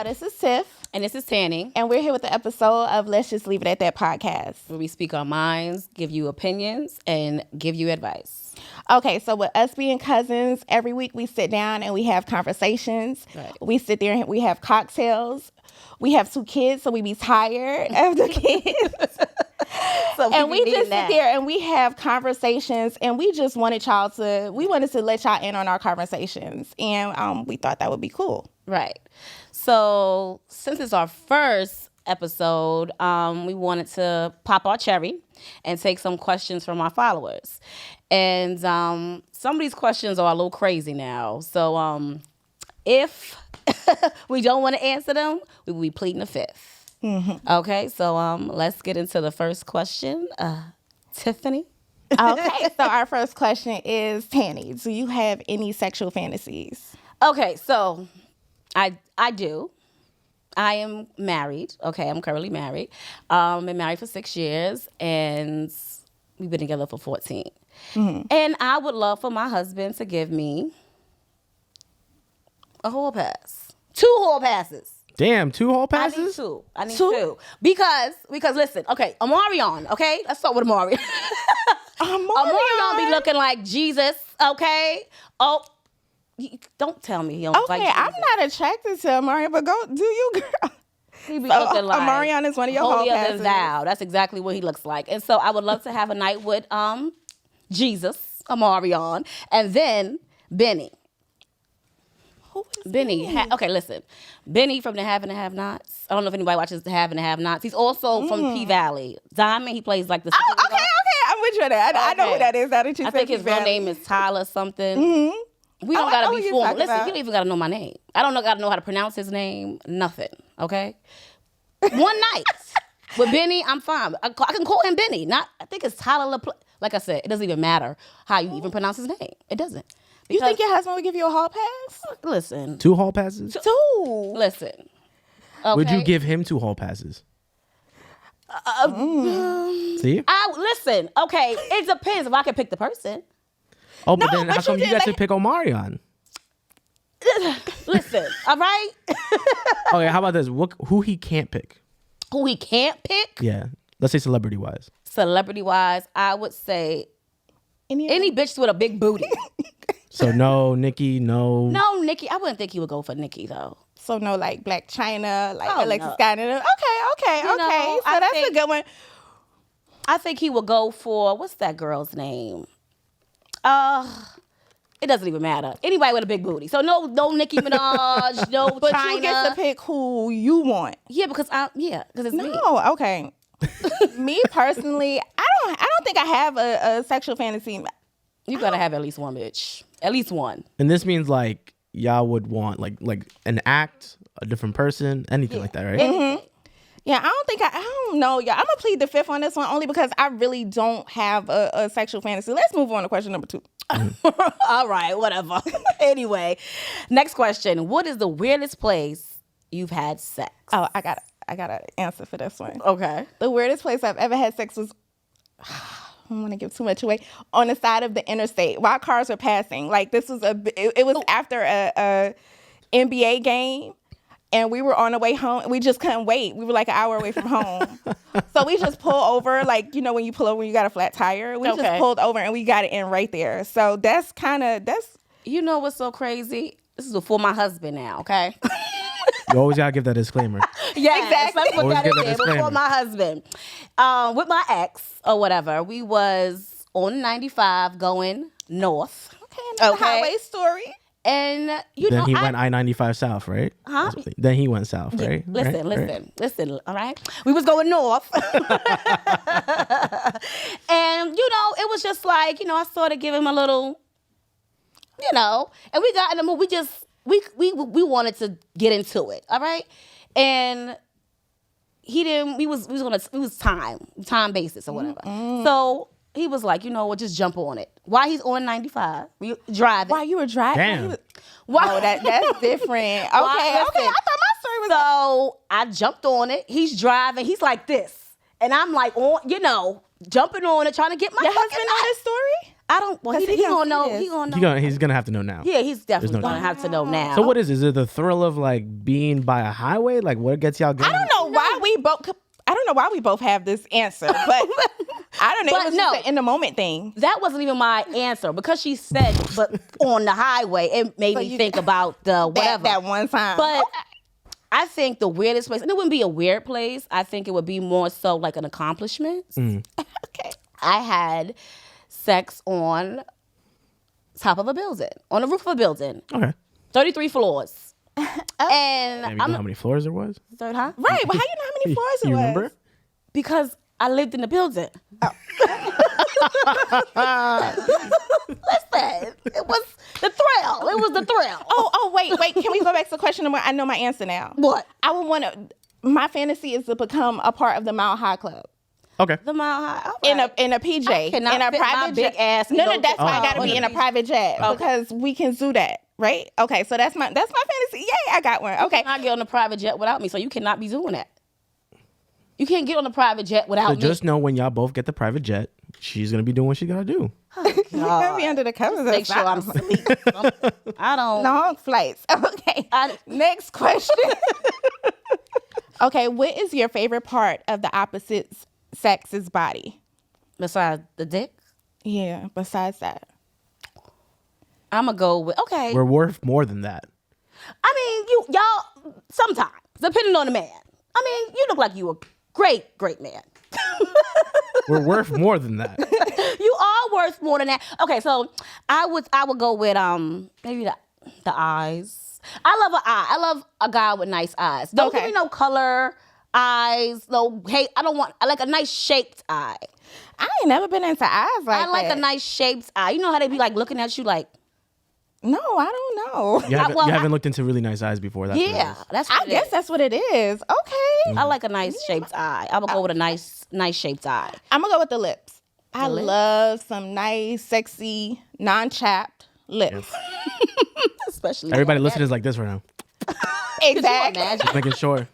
y'all. This is Tiff. And this is Tanny. And we're here with the episode of Let's Just Leave It at That podcast. Where we speak our minds, give you opinions, and give you advice. Okay, so with us being cousins, every week we sit down and we have conversations. Right. We sit there and we have cocktails. We have 2 kids, so we be tired of the kids. And we just sit there and we have conversations, and we just wanted we wanted to let y'all in on our conversations. And we thought that would be cool. Right. So since it's our first episode, we wanted to pop our cherry and take some questions from our followers. And some of these questions are a little crazy now. So if we don't want to answer them, we will be pleading the fifth. Mm-hmm. Okay, so let's get into the first question. Tiffany? Okay, so our first question is, Tanny, do you have any sexual fantasies? Okay, so I do. I am married. Okay, I'm currently married. Been married for 6 years, and we've been together for 14. Mm-hmm. And I would love for my husband to give me a hall pass. 2 hall passes. Damn, 2 hall passes? I need two. Because listen, okay, Omarion, okay? Let's start with Omarion. Omarion be looking like Jesus, okay? Oh, don't tell me he don't like Jesus. I'm not attracted to Omarion, but go do you, girl. He be looking like Omarion is one of your hall passes. Than thou. That's exactly what he looks like. And so I would love to have a night with Jesus, Omarion, and then Benny. Who is Benny? Okay, listen. Benny from the Have and the Have Nots. I don't know if anybody watches the Have and the Have Nots. He's also from P Valley. Diamond, he plays like the... Oh, okay. I'm with you on that. I know who that is. I think his real name is Tyler something. Mm-hmm. We don't gotta be formal. Listen, you don't even gotta know my name. I don't gotta know how to pronounce his name. Nothing. Okay? One night with Benny, I'm fine. I can call him Benny. I think it's Tyler LaPlante. Like I said, it doesn't even matter how you even pronounce his name. It doesn't. You think your husband would give you a hall pass? Listen. 2 hall passes? 2. Listen. Okay. Would you give him 2 hall passes? See? Listen. Okay. It depends if I can pick the person. Oh, but then how come you got to pick Omarion? Listen. All right? Okay, how about this? Who he can't pick? Who he can't pick? Yeah. Let's say celebrity-wise. Celebrity-wise, I would say any bitch with a big booty. So no Nikki, no. No, Nikki. I wouldn't think he would go for Nikki, though. So no, like Black China, like Alexis Skyner. Okay. So that's a good one. I think he would go for, what's that girl's name? It doesn't even matter. Anybody with a big booty. So no Nicki Minaj, no but China. But you get to pick who you want. Yeah, because it's me. No, okay. Me personally, I don't think I have a sexual fantasy. You gotta have at least one, bitch. At least one. And this means like y'all would want like an act, a different person, anything like that, right? Mm-hmm. Yeah, I don't know. Yeah, I'm gonna plead the fifth on this one only because I really don't have a sexual fantasy. Let's move on to question number 2. All right, whatever. Anyway, next question. What is the weirdest place you've had sex? Oh, I got an answer for this one. Okay. The weirdest place I've ever had sex was, I don't want to give too much away, on the side of the interstate while cars were passing. Like this was it was after a NBA game. And we were on the way home. We just couldn't wait. We were like an hour away from home. So we just pulled over. Like, you know, when you pull over, when you got a flat tire. We just pulled over and we got it in right there. So that's. You know what's so crazy? This is before my husband now, okay? You always got to give that disclaimer. Yeah, exactly. Let's put always that in there before my husband. With my ex or whatever, we was on 95 going north. Okay. Highway story. And then he went I-95 south, right? Huh? Then he went south, right? Listen, all right? We was going north. And, it was just like, I sort of give him a little, and we got in the mood. We wanted to get into it, all right? And he didn't, it was time basis or whatever. Mm-hmm. So he was like, just jump on it. While he's on 95, driving. While you were driving? Damn. Oh, that's different. Okay, I thought my story was... So I jumped on it. He's driving. He's like this. And I'm like, jumping on it, trying to get my Your husband know this story? I don't. Well, he gonna know. He gonna know. He's gonna have to know now. Yeah, he's definitely no gonna have to know now. So what is it? Is it the thrill of like being by a highway? Like what gets y'all going? I don't know why we both have this answer, but I don't know. It was just an in the moment thing. That wasn't even my answer because she said, "But on the highway," it made me think about the whatever that one time. But I think the weirdest place, and it wouldn't be a weird place. I think it would be more so like an accomplishment. Okay. I had sex on top of a building, on the roof of a building. Okay. 33 floors. And you know how many floors there was? Third, huh? Right, but how you know how many floors it was? You remember? Because I lived in the building. Listen, it was the thrill. It was the thrill. Oh, wait. Can we go back to the question? I know my answer now. What? I would want to. My fantasy is to become a part of the Mile High Club. Okay. The Mile High. Right. In a PJ. I cannot in a fit private my big ass. No, that's why I gotta be in a private jet because we can do that, right? Okay, so that's my fantasy. Yay, I got one. Okay. You cannot get on a private jet without me, so you cannot be doing that. You can't get on a private jet without me. So just know when y'all both get the private jet, she's gonna be doing what she gotta do. You gotta be under the covers. Make sure I'm asleep. I don't. Long flights. Okay. Next question. Okay, what is your favorite part of the opposite sex's body? Besides the dick? Yeah, besides that. I'm going to go with, okay. We're worth more than that. I mean, y'all, sometimes, depending on the man. I mean, you look like you a great, great man. We're worth more than that. You are worth more than that. Okay, so I would go with maybe the eyes. I love an eye. I love a guy with nice eyes. Don't give me no color eyes, no hate. I like a nice shaped eye. I ain't never been into eyes like that. I like a nice shaped eye. You know how they be like looking at you like? No, I don't know. You haven't looked into really nice eyes before. That's I guess that's what it is. Okay. I like a nice shaped eye. I'm gonna go with a nice shaped eye. I'm gonna go with the lips. I love some nice, sexy, non-chapped lips. Yeah. Especially everybody listening is like this right now. Exactly. Just making sure.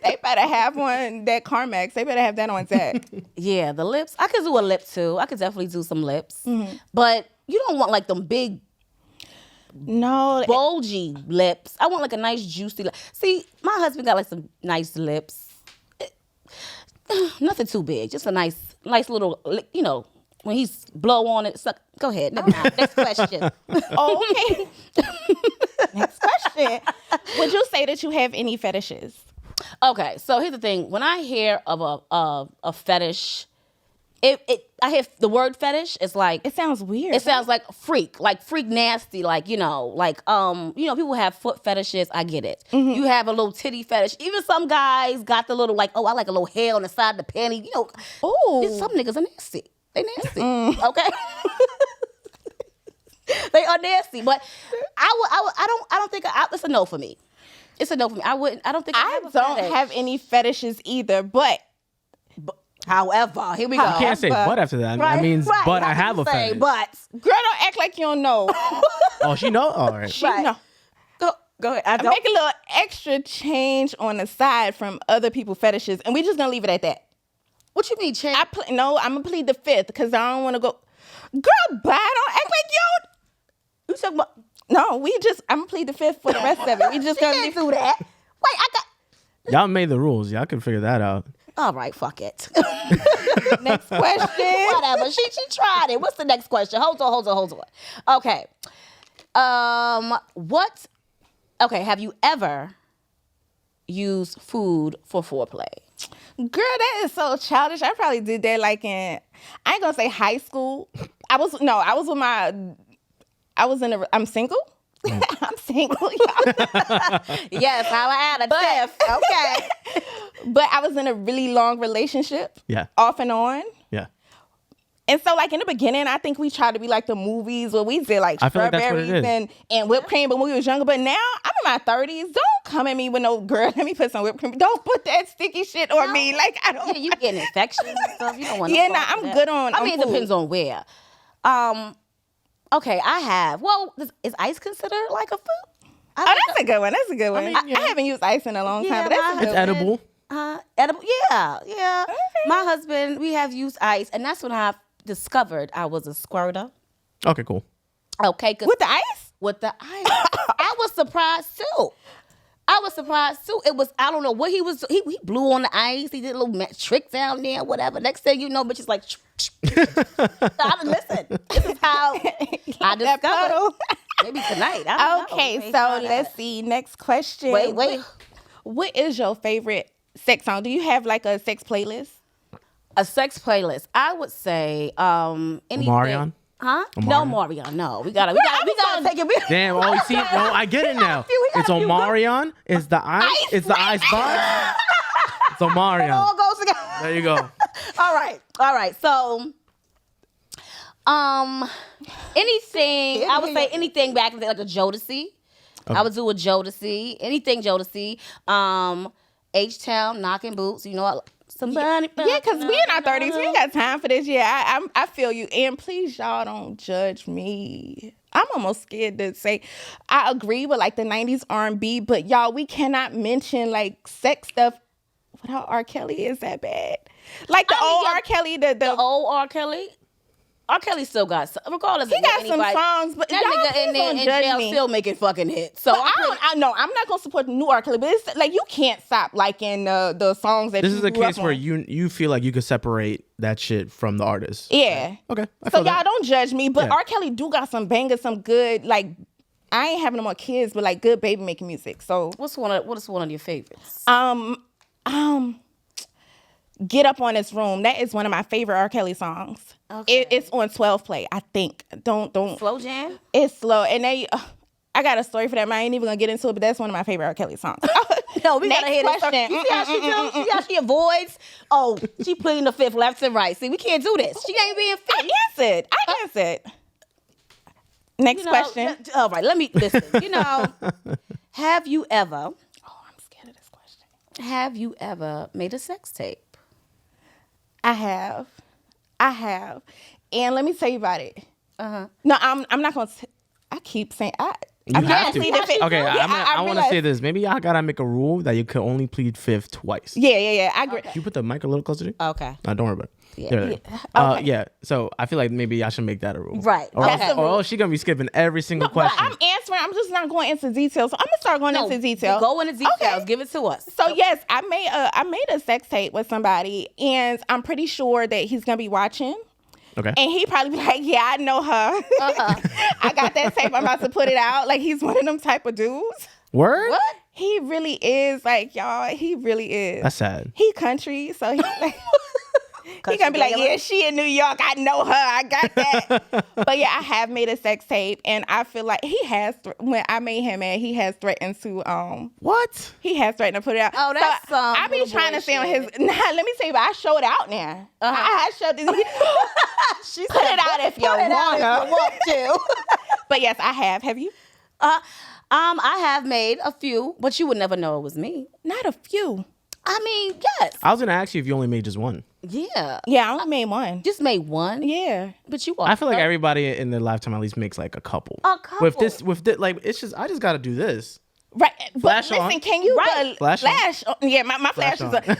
They better have one, that Carmex. They better have that on set. Yeah, the lips. I could do a lip too. I could definitely do some lips. Mm-hmm. But you don't want like them big, bulgy lips. I want like a nice juicy lip. See, my husband got like some nice lips. Nothing too big. Just a nice little, you know, when he's blow on it, suck. Go ahead. Never mind. Next question. Okay. Next question. Would you say that you have any fetishes? Okay, so here's the thing. When I hear of a fetish, I hear the word fetish. It's like it sounds weird. It sounds like freak nasty, like people have foot fetishes. I get it. Mm-hmm. You have a little titty fetish. Even some guys got the little like, I like a little hair on the side of the panty. You know, some niggas are nasty. They nasty. Okay. They are nasty, but I don't think it's a no for me. It's a no for me. I don't think I don't have any fetishes either, but however, here we go. You can't say but after that. Right, that means but I have a fetish. But girl, don't act like you don't know. Oh, she know? All right. She know. Go ahead. I make a little extra change on the side from other people's fetishes, and we're just gonna leave it at that. What you mean change? I'm gonna plead the fifth because I don't want to go. Girl, bye. Don't act like you. You talking about? No, I'm gonna plead the fifth for the rest of it. We just gonna do that. Wait, y'all made the rules. Y'all can figure that out. All right, fuck it. Next question. Whatever. She tried it. What's the next question? Hold on. Okay. Have you ever used food for foreplay? Girl, that is so childish. I probably did that like I ain't gonna say high school. I'm single. I'm single, y'all. Yes, how I had a Tiff. Okay. But I was in a really long relationship. Yeah. Off and on. Yeah. And so, like, in the beginning, I think we tried to be like the movies where we did, like, strawberries and whipped cream, but when we was younger. But now, I'm in my 30s. Don't come at me with no, girl, let me put some whipped cream. Don't put that sticky shit on me. Like, I don't. Yeah, you getting infections and stuff. You don't want to. Yeah, I'm good on it depends on where. Okay, I have. Well, is ice considered like a food? That's a good one. I mean, I haven't used ice in a long time, but that's a good one. It's edible. Edible, yeah. Okay. My husband, we have used ice, and that's when I discovered I was a squirter. Okay, cool. Okay, 'cause With the ice? with the ice, I was surprised too. It was, I don't know what he was. He blew on the ice. He did a little trick down there, whatever. Next thing you know, bitch is like, listen, this is how I discovered. Maybe tonight. I don't know. Okay, so let's see. Next question. Wait. What is your favorite sex song? Do you have like a sex playlist? A sex playlist. I would say anything. Marion? Huh? Omarion? No, Marion. No, we gotta take it. Damn, oh, you see, no, I get it now. It's Omarion. It's the ice. It's the ice box. It's Omarion. It all goes together. There you go. All right. So, anything, I would say anything back in the day, like a Jodeci. Okay. I would do a Jodeci. Anything Jodeci. H-Town, Knocking Boots. You know, somebody. Yeah, because we in our 30s. We ain't got time for this. Yeah, I feel you. And please, y'all, don't judge me. I'm almost scared to say I agree with like the 90s R&B, but y'all, we cannot mention like sex stuff without R. Kelly. Is that bad? Like the old R. Kelly, the old R. Kelly. R. Kelly still got some, regardless. He got some songs, but that y'all nigga in there in jail still making fucking hits. So I know I'm not gonna support the new R. Kelly, but it's like you can't stop liking the songs that. This you is a grew case up where on. you feel like you could separate that shit from the artist. Yeah. Okay. So y'all don't judge me, but Yeah. R. Kelly do got some bangers, some good like. I ain't having no more kids, but like good baby making music. So what is one of your favorites? Get Up on This Room. That is one of my favorite R. Kelly songs. Okay. It's on 12 play, I think. Don't Slow jam? It's slow. And I got a story for that, but I ain't even gonna get into it, but that's one of my favorite R. Kelly songs. No, we gotta hear this. Question. You see how she do? See how she avoids? Oh, she pleading the fifth left and right. See, we can't do this. She ain't being fit. I answered. Next question. All right, let me listen. Have you ever? Oh, I'm scared of this question. Have you ever made a sex tape? I have. And let me tell you about it. Uh-huh. No, I'm not going to. I keep saying You have to. See the fit. Okay, I want to realize- say this. Maybe y'all gotta make a rule that you could only plead fifth twice. Yeah. I agree. Okay. You put the mic a little closer to you? Okay. No, don't worry about it. Yeah. There. Yeah. So I feel like maybe I should make that a rule. Right. Or That's else, the rule. or else she gonna be skipping every single But question. I'm answering. I'm just not going into details. So I'm gonna start going into detail. Go into details. Okay. Give it to us. So yes, I made a sex tape with somebody, and I'm pretty sure that he's gonna be watching. Okay. And he probably be like, yeah, I know her. I got that tape. I'm about to put it out. Like, he's one of them type of dudes. Word? What? He really is. Like, y'all, he really is. That's sad. He country, so he like... He gonna be like, yeah, she in New York. I know her. I got that. But yeah, I have made a sex tape, and I feel like he has. When I made him mad, he has threatened to. What? He has threatened to put it out. Oh, that's so I be trying to stay on his. Nah, let me tell you, but I show it out now. I showed this. She Put it out if you want to. But yes, I have. Have you? I have made a few, but you would never know it was me. Not a few. I mean, yes. I was gonna ask you if you only made just one. Yeah. Yeah, I only made one. Just made one. Yeah. But you are. I feel like everybody in their lifetime at least makes like a couple. A couple. With this, like it's just I just gotta do this. Right. Flash but on. listen, can you Flash on. Yeah, my flash is on. like,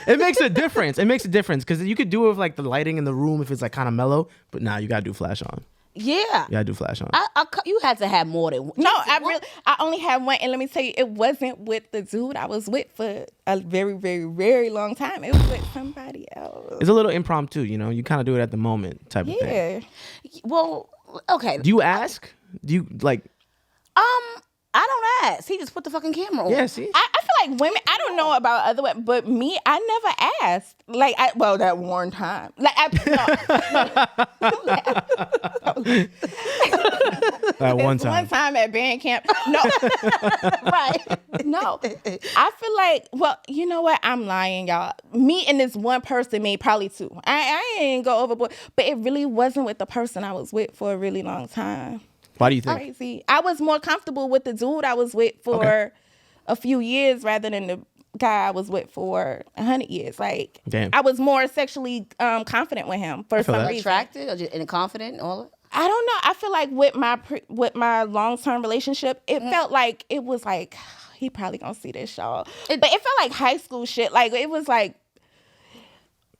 It makes a difference. It makes a difference because you could do it with like the lighting in the room if it's like kind of mellow, but now you gotta do flash on. Yeah. You gotta do flash on. You had to have more than one. No, I only had one, and let me tell you, it wasn't with the dude I was with for a very, very, very long time. It was with somebody else. It's a little impromptu, you kind of do it at the moment type of thing. Yeah. Well, okay. Do you ask? Do you like? I don't ask. He just put the fucking camera on. Yeah, see. I feel like women, I don't know about other women, but me, I never asked. Like, that one time. Like, That one One time. time at band camp. No. Right. No. I feel like, well, you know what? I'm lying, y'all. Me and this one person made probably two. I ain't go overboard. But it really wasn't with the person I was with for a really long time. Why do you think? Crazy. I was more comfortable with the dude I was with for a few years rather than the guy I was with for 100 years. Like, Damn. I was more sexually confident with him for some reason. Attracted or just and confident and all that? I don't know. I feel like with my long-term relationship, it felt like it was like he probably gonna see this, y'all. But it felt like high school shit. Like it was like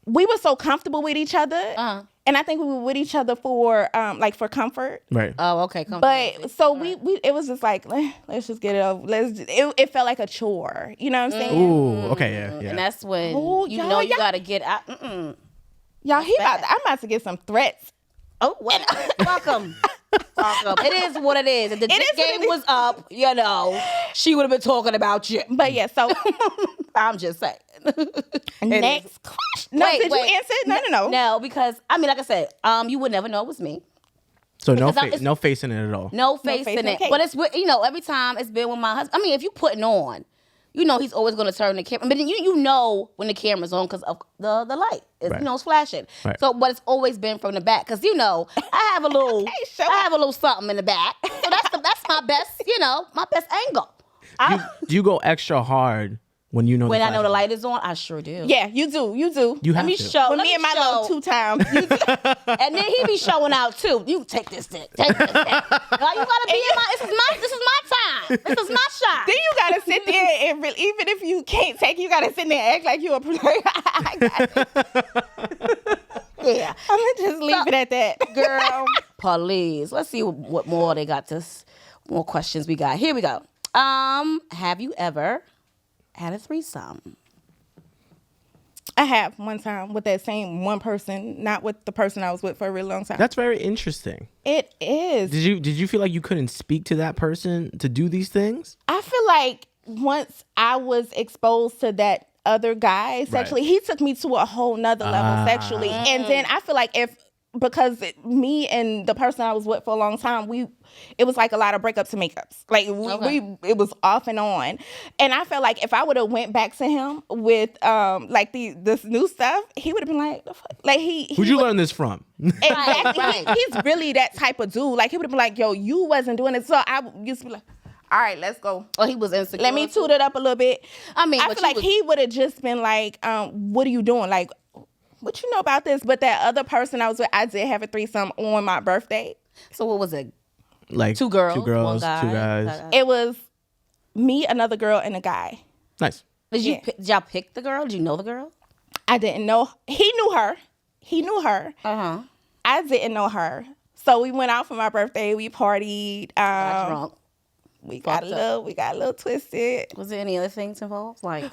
we were so comfortable with each other. And I think we were with each other for like for comfort. Right. Oh, okay. But so we it was just like, let's just get it over. It felt like a chore. You know what I'm saying? Ooh, okay, yeah. And that's when you got to get out. Y'all, I'm about to get some threats. Oh, well, welcome. It is what it is. If the dick game was up, she would have been talking about you. But yeah, so I'm just saying. Next question. No, did you answer? No. No, because I mean, like I said, you would never know it was me. So no face in it at all. No face in it. Okay. But it's every time it's been with my husband. I mean, if you putting on, he's always going to turn the camera. But then you know when the camera's on because of the light. It's, right. It's flashing. Right. So, but it's always been from the back because I have a little something in the back. So that's my best my best angle. Do you go extra hard when you know when the I know the light is on? I sure do. Yeah, you do. You have Let me to. show. With me and my little 2 times. And then he be showing out too. You take this dick. Take this dick. You gotta be in my. This is my time. This is my shot. Then you gotta sit there and even if you can't take it, you gotta sit there and act like you a player. I got it. Yeah. I'm gonna just leave it at that. Girl, please. Let's see what more they got. More questions we got. Here we go. Have you ever had a threesome? I have one time with that same one person, not with the person I was with for a really long time. That's very interesting. It is. Did you feel like you couldn't speak to that person to do these things? I feel like once I was exposed to that other guy sexually, he took me to a whole nother level sexually. And then I feel like because me and the person I was with for a long time, it was like a lot of breakups and makeups. Like it was off and on. And I felt like if I would have went back to him with like this new stuff, he would have been like, like who'd you learn this from? Exactly. He's really that type of dude. Like he would have been like, yo, you wasn't doing it. So I used to be like, all right, let's go. Oh, he was insecure. Let me toot it up a little bit. I mean, I feel like he would have just been like, what are you doing? Like, what you know about this? But that other person I was with, I did have a threesome on my birthday. So what was it? Like 2 girls, 2 girls, one guy, 2 guys. It was me, another girl, and a guy. Nice. Did y'all pick the girl? Did you know the girl? I didn't know. He knew her. Uh-huh. I didn't know her. So we went out for my birthday. We partied. Got drunk. We got a little twisted. Was there any other things involved? Like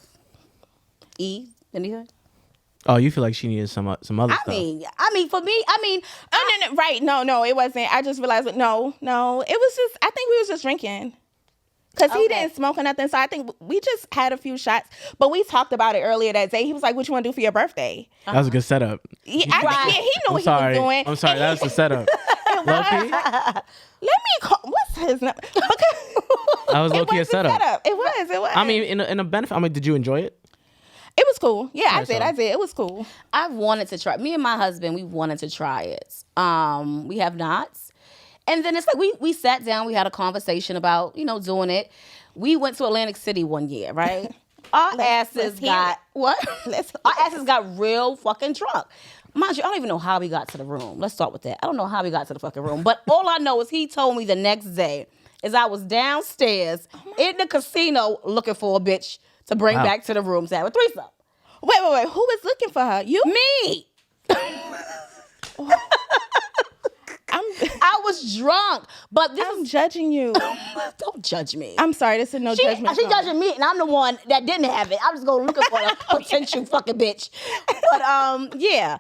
anything? Oh, you feel like she needed some other stuff. I mean, for me, Oh, no, right. No, it wasn't. I just realized, no. It was just, I think we was just drinking. Because he didn't smoke or nothing. So I think we just had a few shots. But we talked about it earlier that day. He was like, what you want to do for your birthday? That was a good setup. Yeah, he knew what he was doing. I'm sorry, that was the setup. Low-key? Let me call, what's his name? That was low-key a setup. It was. I mean, in a benefit, I mean, did you enjoy it? It was cool. Yeah, I Okay, did. It was cool. I wanted to try. Me and my husband, we wanted to try it. We have not. And then it's like we sat down, we had a conversation about, doing it. We went to Atlantic City one year, right? Our asses got real fucking drunk. Mind you, I don't even know how we got to the room. Let's start with that. I don't know how we got to the fucking room. But all I know is he told me the next day is I was downstairs in the casino looking for a bitch to bring back to the room to have a threesome. Wait. Who was looking for her? You? Me. I was drunk, but I'm judging you. Don't judge me. I'm sorry, this is no judgment. She judging me, and I'm the one that didn't have it. I'm just going looking for a potential fucking bitch. But yeah,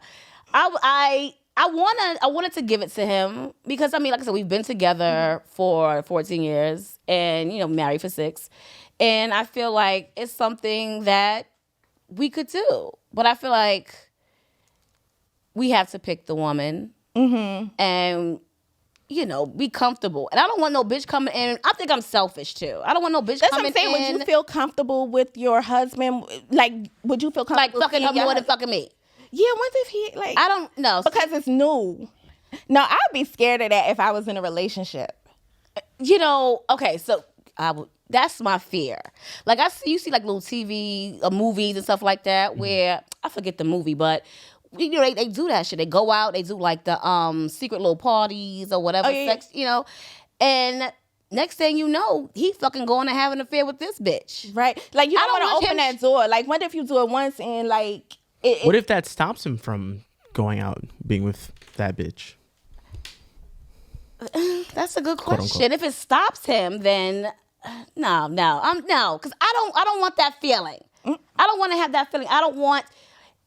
I wanted to give it to him because I mean, like I said, we've been together for 14 years, and married for 6, and I feel like it's something that we could do. But I feel like we have to pick the woman. Mm-hmm. And, be comfortable. And I don't want no bitch coming in. I think I'm selfish, too. I don't want no bitch coming in. That's what I'm saying. Would you feel comfortable with your husband? Like, would you feel comfortable? Like, fucking her more than fucking me. Yeah, what if he, like... I don't know. Because it's new. No, I'd be scared of that if I was in a relationship. Okay, so that's my fear. Like, you see, like, little TV movies and stuff like that where... I forget the movie, but... they do that shit. They go out. They do like the secret little parties or whatever. Sex, and next thing you know, he fucking going to have an affair with this bitch. Right. Like you don't want to open that door. Like what if you do it once and like What if that stops him from going out being with that bitch? That's a good Quote, question. unquote. If it stops him, then no, because I don't want that feeling. I don't want to have that feeling. I don't want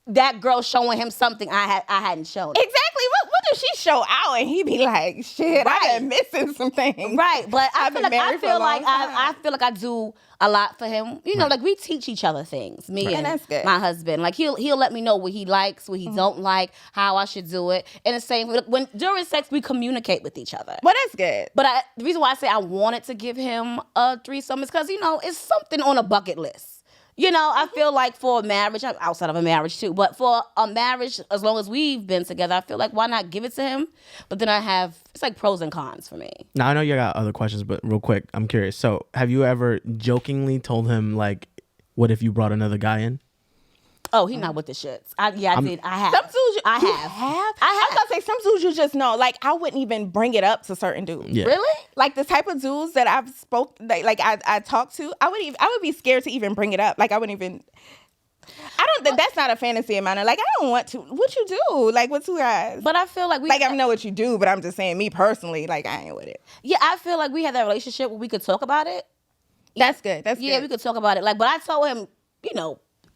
that girl showing him something I hadn't shown him. Exactly. What does she show out and he be like, shit, Right. I've been missing some things. Right, but I I've feel been like married for a long time. I feel like I do a lot for him. You know, like we teach each other things. Me and that's good. my husband. Like he'll let me know what he likes, what he don't like, how I should do it. And the same when during sex we communicate with each other. Well, that's good. But the reason why I say I wanted to give him a threesome is because, it's something on a bucket list. I feel like for a marriage, outside of a marriage too, but for a marriage, as long as we've been together, I feel like why not give it to him? But then it's like pros and cons for me. Now, I know you got other questions, but real quick, I'm curious. So have you ever jokingly told him, like, what if you brought another guy in? Oh, he not with the shits. I did. I have. Some dudes, I you have. I was gonna say some dudes you just know. Like I wouldn't even bring it up to certain dudes. Yeah. Really? Like the type of dudes that I've I talked to, I would be scared to even bring it up. Like I wouldn't even. That's not a fantasy of mine. Like I don't want to. What you do? Like with two guys? But I feel like I know what you do, but I'm just saying me personally. Like I ain't with it. Yeah, I feel like we had that relationship where we could talk about it. That's good. That's Yeah, good. we could talk about it. Like, but I told him,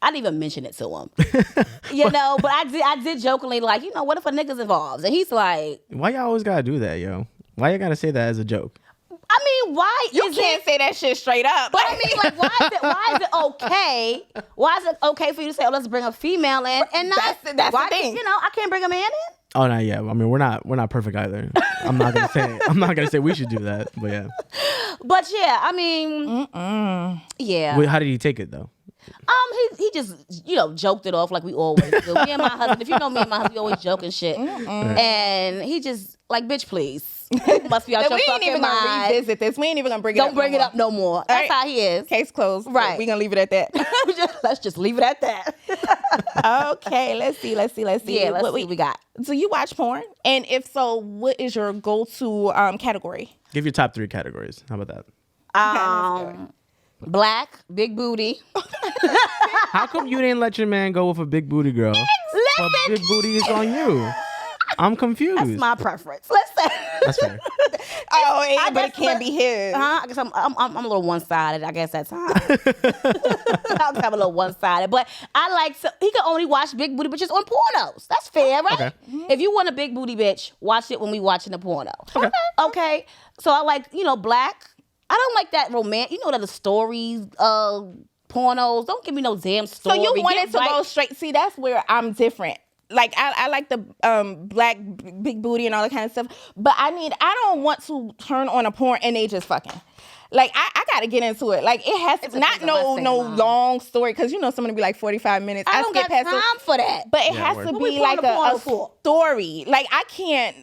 I didn't even mention it to him. But I did jokingly like, what if a nigga's involved? And he's like, Why y'all always gotta do that, yo? Why you gotta say that as a joke? I mean, why You is can't say that shit straight up. But I mean, like, why is it okay? Why is it okay for you to say, let's bring a female in and not? That's the thing. I can't bring a man in. Oh, not yet. I mean, we're not perfect either. I'm not gonna say we should do that, but yeah. But yeah, I mean, yeah. Wait, how did he take it though? He just joked it off like we always do. Me and my husband, if you know me and my husband, we always joke and shit. And he just like, bitch, please. You must be out your we ain't fucking even mind. gonna revisit this. We ain't even gonna bring it up. Don't bring it up no more. That's how he is. Case closed. Right. We gonna leave it at that. Let's just leave it at that. Okay. Let's see. Yeah, let's see what we got. Do you watch porn? And if so, what is your go-to category? Give your top 3 categories. How about that? Black, big booty. How come you didn't let your man go with a big booty girl? But big booty is on you. I'm confused. That's my preference. Listen. That's fair. But it can't be his. I guess I'm a little one-sided. I guess that's time. I'm a little one-sided. But I like he can only watch big booty bitches on pornos. That's fair, right? Okay. If you want a big booty bitch, watch it when we watching the porno. Okay. So I like, black. I don't like that romantic, the stories, pornos. Don't give me no damn story. So you wanted to go straight. See, that's where I'm different. Like I like the black big booty and all that kind of stuff, but I don't want to turn on a porn and they just fucking. Like I gotta get into it. Like it has to not no long story because somebody be like 45 minutes. I don't got time for that. But it has to be like a story. Like I can't.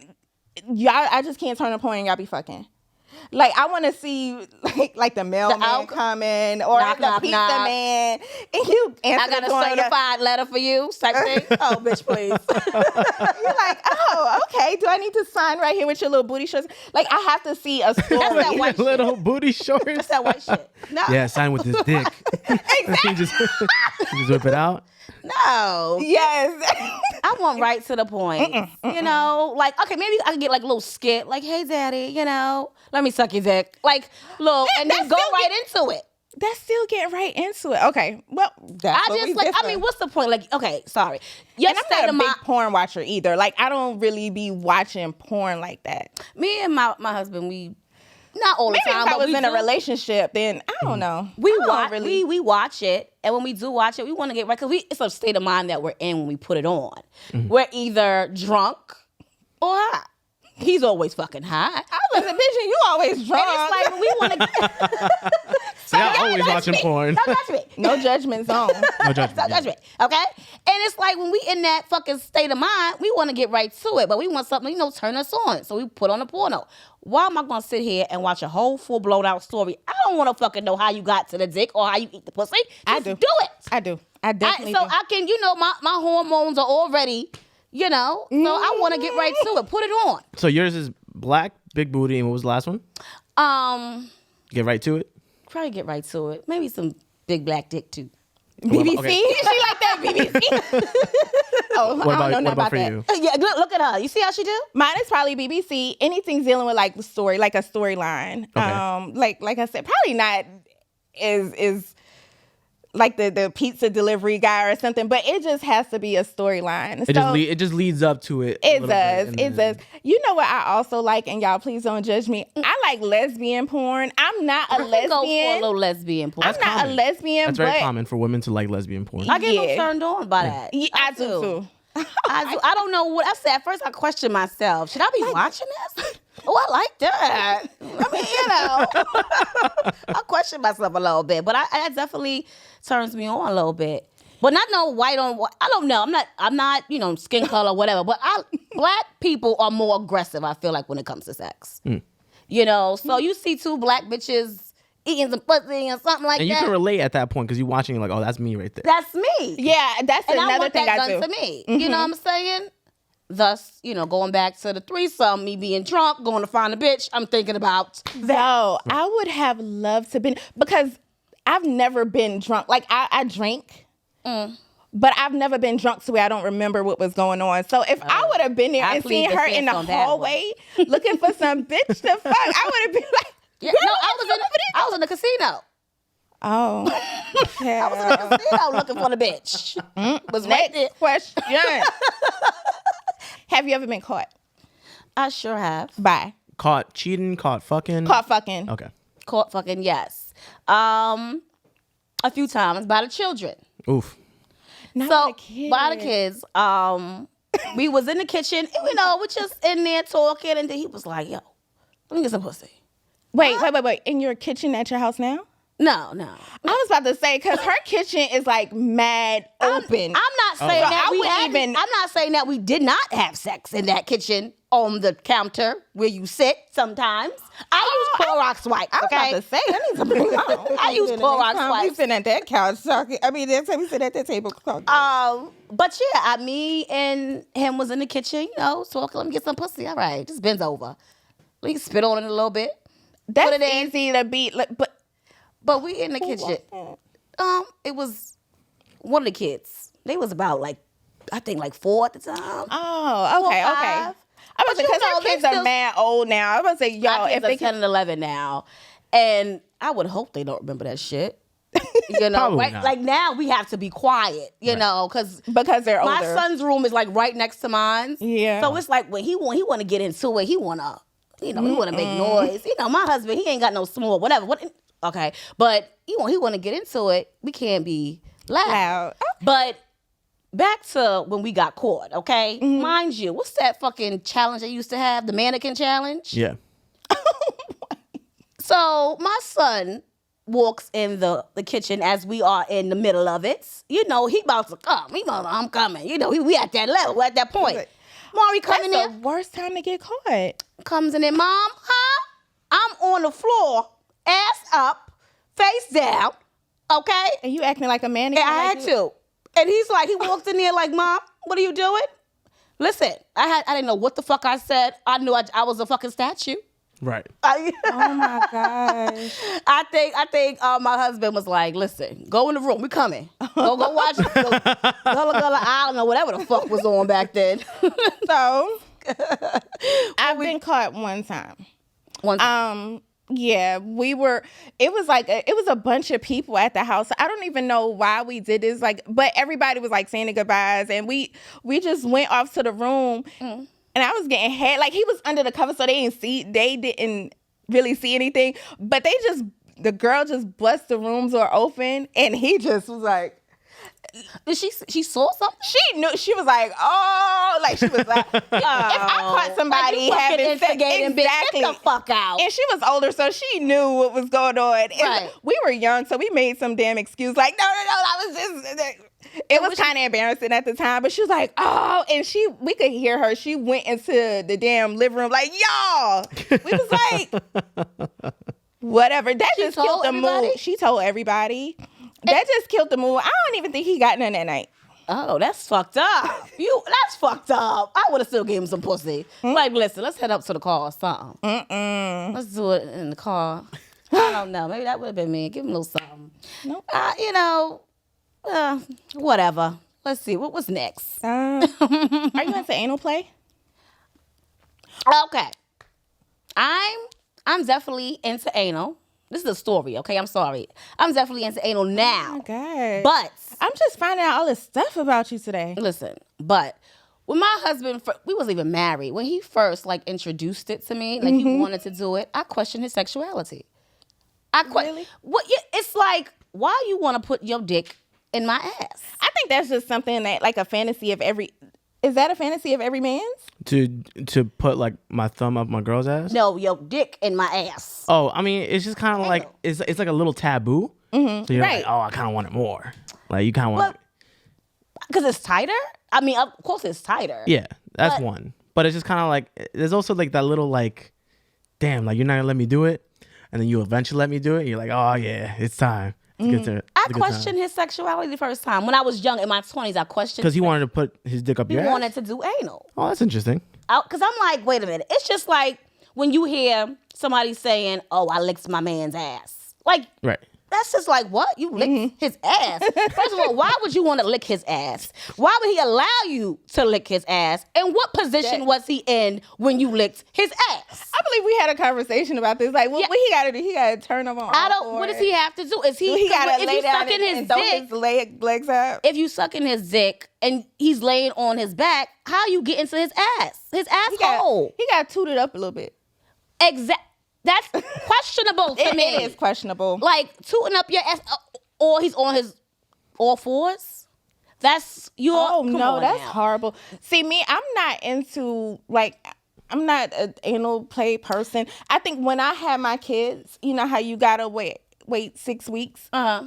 I just can't turn a porn and y'all be fucking. Like I want to see like the mailman coming or the pizza man, and you answer. I got a certified letter for you. Type thing. Oh, bitch, please. You're like, oh, okay. Do I need to sign right here with your little booty shorts? Like I have to see a story. That's that white little booty shorts. That's that white shit. No. Yeah, sign with this dick. Exactly. you just whip it out. No. Yes. I want right to the point. Like, okay, maybe I can get like a little skit, like, hey, daddy, let me suck your dick. Like, look, and then go right into it. That still get right into it. Okay. Well, that's what's the point? Like, okay, sorry. And I'm not a big porn watcher either. Like, I don't really be watching porn like that. Me and my husband, we not all the Maybe time. If I but was in a relationship, then I don't know. We watch it, and when we do watch it, we want to get right because it's a state of mind that we're in when we put it on. We're either drunk or high. He's always fucking high. I was like, bitch, you always drunk. And it's like we want to. So y'all always watching porn. Don't judge me. No judgment zone. No judgment. Don't judge me. Okay? And it's like when we in that fucking state of mind, we want to get right to it, but we want something, turn us on. So we put on a porno. Why am I going to sit here and watch a whole full blown out story? I don't want to fucking know how you got to the dick or how you eat the pussy. Just do it. I do. I definitely do. So I can, my hormones are already, so I want to get right to it. Put it on. So yours is black, big booty, and what was the last one? Get right to it? Probably get right to it. Maybe some big black dick too. BBC? Okay. She like that BBC? Oh, What I don't know about about for that. you? Yeah, look at her. You see how she do? Mine is probably BBC. Anything dealing with like the story, like a storyline. Okay. Like I said, probably not is like the pizza delivery guy or something, but it just has to be a storyline. It just leads up to it. It does. It does. You know what I also like, and y'all please don't judge me. I like lesbian porn. I'm not a lesbian. Go for a little lesbian porn. I'm not a lesbian. That's very common for women to like lesbian porn. I get no turned on by that. Yeah, I do too. I don't know what I said. At first, I questioned myself. Should I be watching this? Oh, I like that. I mean, I question myself a little bit, but that definitely turns me on a little bit. But not no white on white. I don't know. I'm not. Skin color, whatever. But black people are more aggressive. I feel like when it comes to sex. So you see two black bitches eating some pussy and something like that. And you can relate at that point because you're watching, you're like, oh, that's me right there. That's me. Yeah, that's and another I want thing that I do. done to me. You know what I'm saying? Thus, going back to the threesome, me being drunk, going to find a bitch, I'm thinking about that. No, I would have loved to been, because I've never been drunk. Like I drink, but I've never been drunk to where I don't remember what was going on. So if I would have been there and seen her in the hallway looking for some bitch to fuck, I would have been like, yeah, no, I was in the casino. oh, yeah. I was in the casino looking for the bitch. Was right there. Next question. Have you ever been caught? I sure have. By? Caught cheating, caught fucking. Caught fucking. Okay. Caught fucking, yes. A few times by the children. Oof. Not so by the kids. by the kids, we was in the kitchen, and, we're just in there talking, and then he was like, yo, let me get some pussy. Wait. In your kitchen at your house now? No. I was about to say, because her kitchen is like mad open. I'm not saying that I'm not saying that we did not have sex in that kitchen on the counter where you sit sometimes. I use Clorox wipes, okay? I was about to say, I need to bring home. I use Clorox We wipes. sitting at that couch talking. I mean, next time we sit at that table talking. But yeah, me and him was in the kitchen, talking, let me get some pussy. All right, just bends over. We spit on it a little bit. That's easy to beat, but we in the kitchen. It was one of the kids. They was about I think 4 at the time. Oh, okay. 4, 5. I was because our kids are mad old now. I was say, yo, if they 10 and 11 now, and I would hope they don't remember that shit. Probably right? not. Like now we have to be quiet, because they're older. my son's room is right next to mine. Yeah. So it's like when he want to get into it, he wanna, he wanna make noise. My husband, he ain't got no small whatever. Okay, but he want to get into it. We can't be loud. But back to when we got caught, okay? Mind you, what's that fucking challenge they used to have? The mannequin challenge? Yeah. So my son walks in the kitchen as we are in the middle of it. He about to come. I'm coming. We at that level. We're at that point. Mari coming in. That's the worst time to get caught. Comes in there, Mom, huh? I'm on the floor, ass up, face down, okay? And you acting like a mannequin. I had to. And he walked in there like, Mom, what are you doing? Listen, I didn't know what the fuck I said. I knew I was a fucking statue. Right. Oh my gosh. I think my husband was like, listen, go in the room. We coming. Go watch Gullah Gullah. I don't know, whatever the fuck was on back then. So, I've been caught one time. Yeah, it was a bunch of people at the house. I don't even know why we did this. But everybody was saying their goodbyes, and we just went off to the room, and I was getting head. He was under the cover, so they didn't really see anything. But the girl just bust the room door open, and he just was like, she saw something? She knew. She was like, oh, she was like, if I caught somebody having sex, exactly, get the fuck out. And she was older, so she knew what was going on. Right. We were young, so we made some damn excuse. No, I was just. It was kind of embarrassing at the time, but she was like, oh, and we could hear her. She went into the damn living room like, y'all. We was like, whatever. That just killed the mood. She told everybody. That just killed the mood. I don't even think he got none that night. Oh, that's fucked up. That's fucked up. I would have still gave him some pussy. Listen, let's head up to the car or something. Let's do it in the car. I don't know. Maybe that would have been me. Give him a little something. Nope. Whatever. Let's see. What was next? Are you into anal play? Okay. I'm definitely into anal. This is a story, okay? I'm sorry. I'm definitely into anal now. Oh my God. But I'm just finding out all this stuff about you today. listen, but when my husband, we wasn't even married. When he first like introduced it to me, like he wanted to do it, I questioned his sexuality. Really? What? Yeah, it's like, why you want to put your dick in my ass? I think that's just something that like a fantasy of every. Is that a fantasy of every man's? To put like my thumb up my girl's ass? No, your dick in my ass. Oh, I mean, it's just kind of like it's like a little taboo. So you're Right. like, oh, I kind of want it more. Like you kind of want. Because it's tighter? I mean, of course it's tighter. Yeah, that's But- one. But it's just kind of like there's also like that little like, damn, like you're not gonna let me do it, and then you eventually let me do it. And you're like, oh yeah, it's time. I questioned his sexuality the first time. When I was young, in my 20s, I questioned. Because he wanted to put his dick up He your ass. wanted to do anal. Oh, that's interesting. Because I'm like, wait a minute. It's just like when you hear somebody saying, oh, I licked my man's ass. Like, Right. that's just like, what? You licked his ass? First of all, why would you want to lick his ass? Why would he allow you to lick his ass? And what position was he in when you licked his ass? I believe we had a conversation about this. Like, what he got to do? He got to turn him on. What does he have to do? Is he got to if lay you down sucking his throw dick? his legs up? If you sucking his dick and he's laying on his back, how you get into his ass? His asshole. He got tooted up a little bit. That's questionable to me. It is questionable. Like tooting up your ass, or he's on his all fours. That's your. Oh come no, on that's now. horrible. See, me, I'm not into like. I'm not an anal play person. I think when I had my kids, you know how you gotta wait 6 weeks. Uh-huh.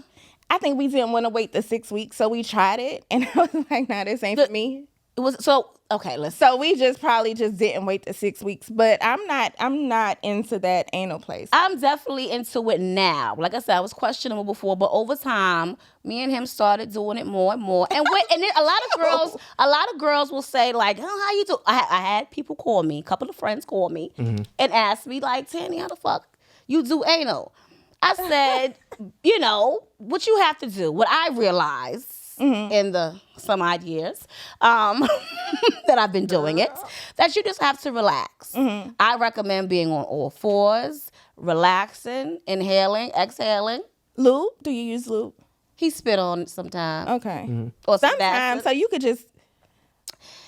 I think we didn't want to wait the 6 weeks, so we tried it, and I was like, "Nah, this ain't for me." It was so okay. Let's. So we probably didn't wait the 6 weeks. But I'm not into that anal place. I'm definitely into it now. Like I said, I was questionable before, but over time, me and him started doing it more and more. And then a lot of girls will say like, "Oh, how you do?" I had people call me, a couple of friends call me, and ask me like, "Tanny, how the fuck you do anal?" I said, you know, what you have to do, what I realized in the some odd years that I've been doing it, that you just have to relax. I recommend being on all fours, relaxing, inhaling, exhaling. Lube? Do you use lube? He spit on it sometimes. Okay. Or some Sometimes, acid. so you could just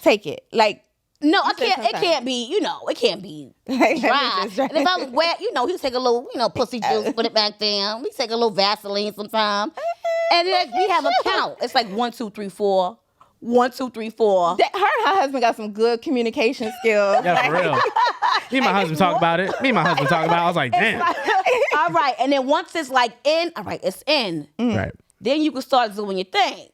take it. Like, No, I said can't. It sometimes. can't be. You know, it can't be Like, dry. just dry. And if I'm wet, you know, he'll take a little, pussy juice, put it back down. We take a little Vaseline sometime, and then we have a count. It's like 1, 2, 3, 4. 1, 2, 3, 4. her and her husband got some good communication skills. Yeah, for real. Me and my husband talk about it. I was like, damn. All right, and then once it's like in, all right, it's in. Right. Then you can start doing your thing,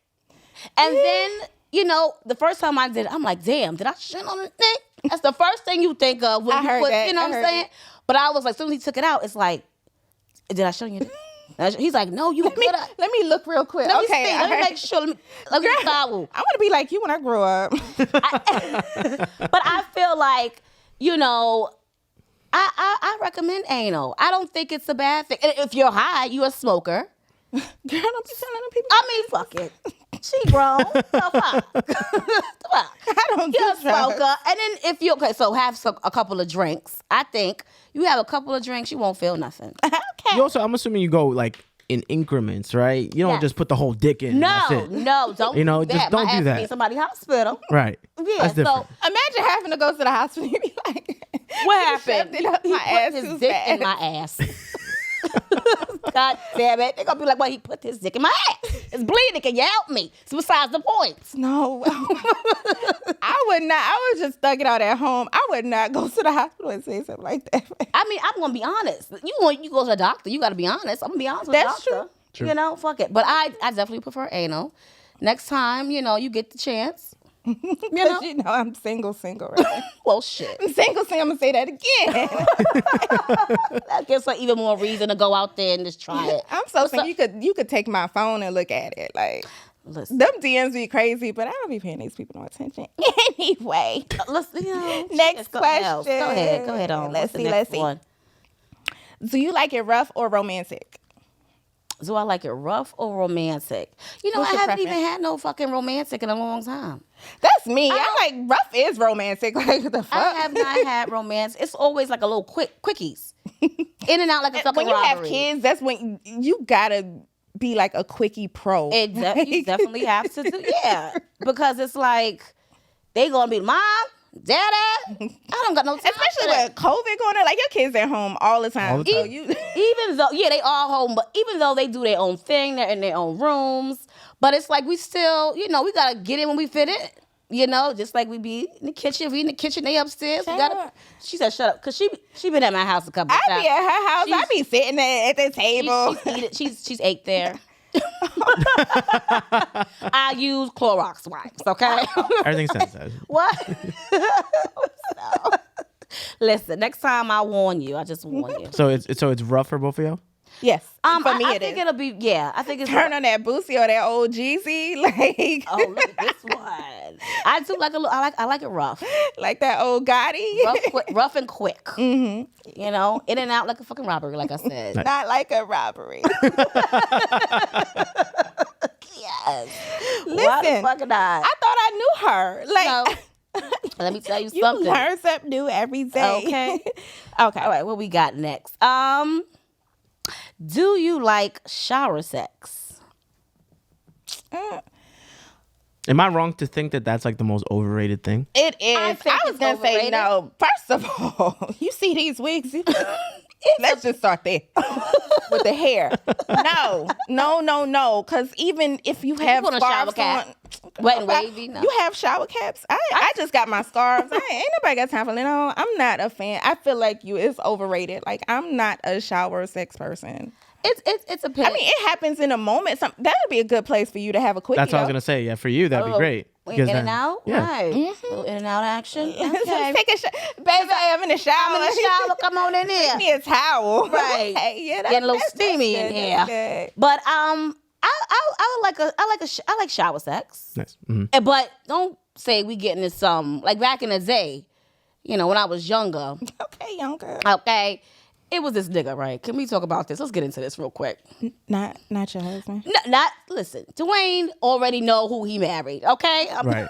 and then. You know, the first time I did it, I'm like, damn, did I shit on the thing? That's the first thing you think of when I you heard put, that. you know I what I'm heard saying? But I was like, as soon as he took it out, it's like, did I shit on your dick? He's like, no, you good. Let me look real quick. Let me Okay, see. Let me make sure. Let me follow. I want to be like you when I grow up. But I feel like, you know, I recommend anal. I don't think it's a bad thing. And if you're high, you're a smoker. Girl, don't be telling them people. I mean, fuck it. She grown. The fuck? I don't You're a do drugs. smoker. And then if you, so have a couple of drinks. I think you have a couple of drinks, you won't feel nothing. Okay. You also, I'm assuming you go like in increments, right? You don't Yes. just put the whole dick in. and that's it. No, don't You know, do just that. don't My do ass that. be in somebody's hospital. Right. Yeah, That's different. so Imagine having to go to the hospital and be like, what "He happened? shoved it up He my put ass his too dick fast." in my ass. God damn it. They're going to be like, well, he put his dick in my ass. It's bleeding. Can you help me? It's besides the point. No, I would not. I would just thug it out at home. I would not go to the hospital and say something like that. I mean, I'm going to be honest. You go to the doctor, you got to be honest. I'm going to be honest with That's the doctor. True. You know, fuck it. But I definitely prefer anal. Next time, you know, you get the chance. You know? You know, I'm single, right? Well, shit. I'm single, I'm gonna say that again. That gives her even more reason to go out there and just try it. I'm so single. You could take my phone and look at it. Like, Listen. them DMs be crazy, but I don't be paying these people no attention anyway. Listen, you know, Next go question. else. Go ahead on. Let's What's the see, next let's see. one? Do you like it rough or romantic? Do I like it rough or romantic? You know, What's I your haven't preference? even had no fucking romantic in a long time. That's me. I like rough is romantic. Like the fuck. I have not had romance. It's always like a little quickies. In and out like a fucking when you have robbery. kids, that's when you gotta be like a quickie pro. You definitely have to do, yeah. Because it's like, they gonna be, Mom, Dada, I don't got no time Especially for that. with COVID going on, like your kids at home all the time. All the So time. you, Even though, yeah, they all home, but even though they do their own thing, they're in their own rooms, but it's like we still, you know, we gotta get in when we fit in. You know, just like we be in the kitchen. If we in the kitchen, they upstairs. We gotta, she said, shut up. Because she been at my house a couple of I times. be at her house. I be sitting there at the table. She's ate there. I use Clorox wipes, okay? Everything's sensitive. What? No. Listen, next time I warn you. I just warn you. So it's rough for both of y'all? Yes. For me, I it think is. it'll be, yeah. I think it's Turn on that Boosie or that old Jeezy, like Oh, look at this one. I do like I like it rough. like that old Gotti. Rough and quick. Mm-hmm. You know, in and out like a fucking robbery, like I said. Not like a robbery. Yes. Listen, Why the fuck not? I thought I knew her. Like, No. Let me tell you you something. learn something new every day. Okay. Okay. All right, what we got next? Do you like shower sex? Am I wrong to think that that's like the most overrated thing? It is. I think I was it's gonna say overrated. no. First of all, you see these wigs. Let's just start there with the hair. No. Because even if you have put a shower scarves cap. on, Wet and wavy? No. you have shower caps. I just got my scarves. Ain't nobody got time for that. No, I'm not a fan. I feel like it's overrated. Like I'm not a shower sex person. It's a pit. I mean, it happens in a moment. That would be a good place for you to have a quickie. That's what I was gonna say. Yeah, for you that'd be great. In Because and then- out? Yeah. Right. Little in and out action. Okay. Take a shower, baby. I'm in the shower. I'm in the shower. Come on in here. Give me a towel. Right. Okay, yeah, Getting a little that's steamy in good, here. that's good. But I like shower sex. Nice. Mhm. But don't say we getting this like back in the day, you know, when I was younger. Okay, young girl. Okay. It was this nigga, right? Can we talk about this? Let's get into this real quick. Not your husband. Listen, Dwayne already know who he married, okay? Right.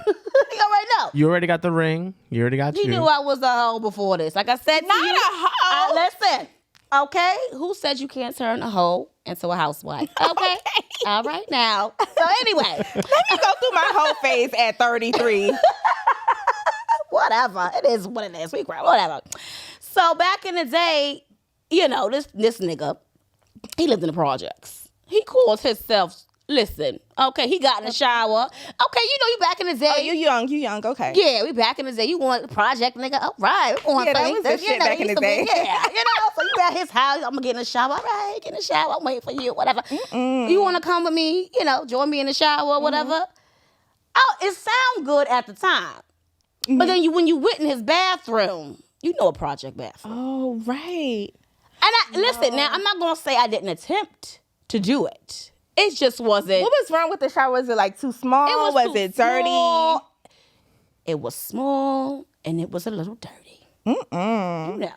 He already know. You already got the ring. You already got He you. knew I was a hoe before this. Like I said to Not you. a hoe. Listen, okay? Who said you can't turn a hoe into a housewife? Okay? All right now. So anyway, Let me go through my whole phase at 33. whatever. It is what it is. We cry, whatever. So back in the day, you know, this nigga, he lived in the projects. He calls himself, listen, okay, he got in the shower. Okay, you know, you back in the day. Oh, you young, okay. Yeah, we back in the day. You want project nigga? All right, we want Yeah, that things. was the shit back in the day. Yeah, you know. So you at his house. I'm gonna get in the shower. All right, get in the shower. I'm waiting for you. Whatever. You want to come with me? You know, join me in the shower or whatever. Oh, it sound good at the time, but then when you went in his bathroom, you know a project bathroom. Oh, right. And listen, now I'm not gonna say I didn't attempt to do it. It just wasn't. What was wrong with the shower? Was it like too small? Was too it dirty? small. It was small and it was a little dirty. You know,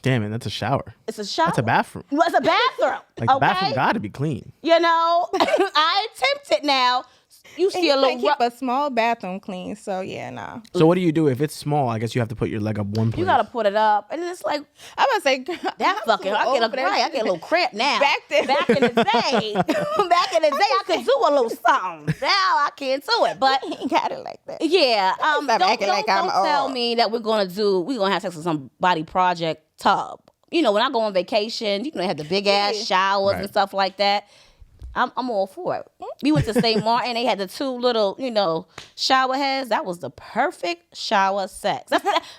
Damn it, that's a shower. it's a shower. That's a bathroom. Well, it's a bathroom. Like the okay? bathroom gotta be clean. You know, I attempted now. You see You a can't little. keep a small bathroom clean, so yeah, nah. So what do you do if it's small? I guess you have to put your leg up one place. You gotta put it up, and then it's like I'm gonna say that fucking. I get a little cramp now. Back then. back in the day, I could do a little something. Now I can't do it, but. He got it like that. Yeah, Stop acting like I'm don't tell old. me that we're gonna have sex with somebody project tub. You know, when I go on vacation, you know, they have the big ass showers and Right. stuff like that. I'm all for it. We went to St. Martin. They had the two little, you know, shower heads. That was the perfect shower sex.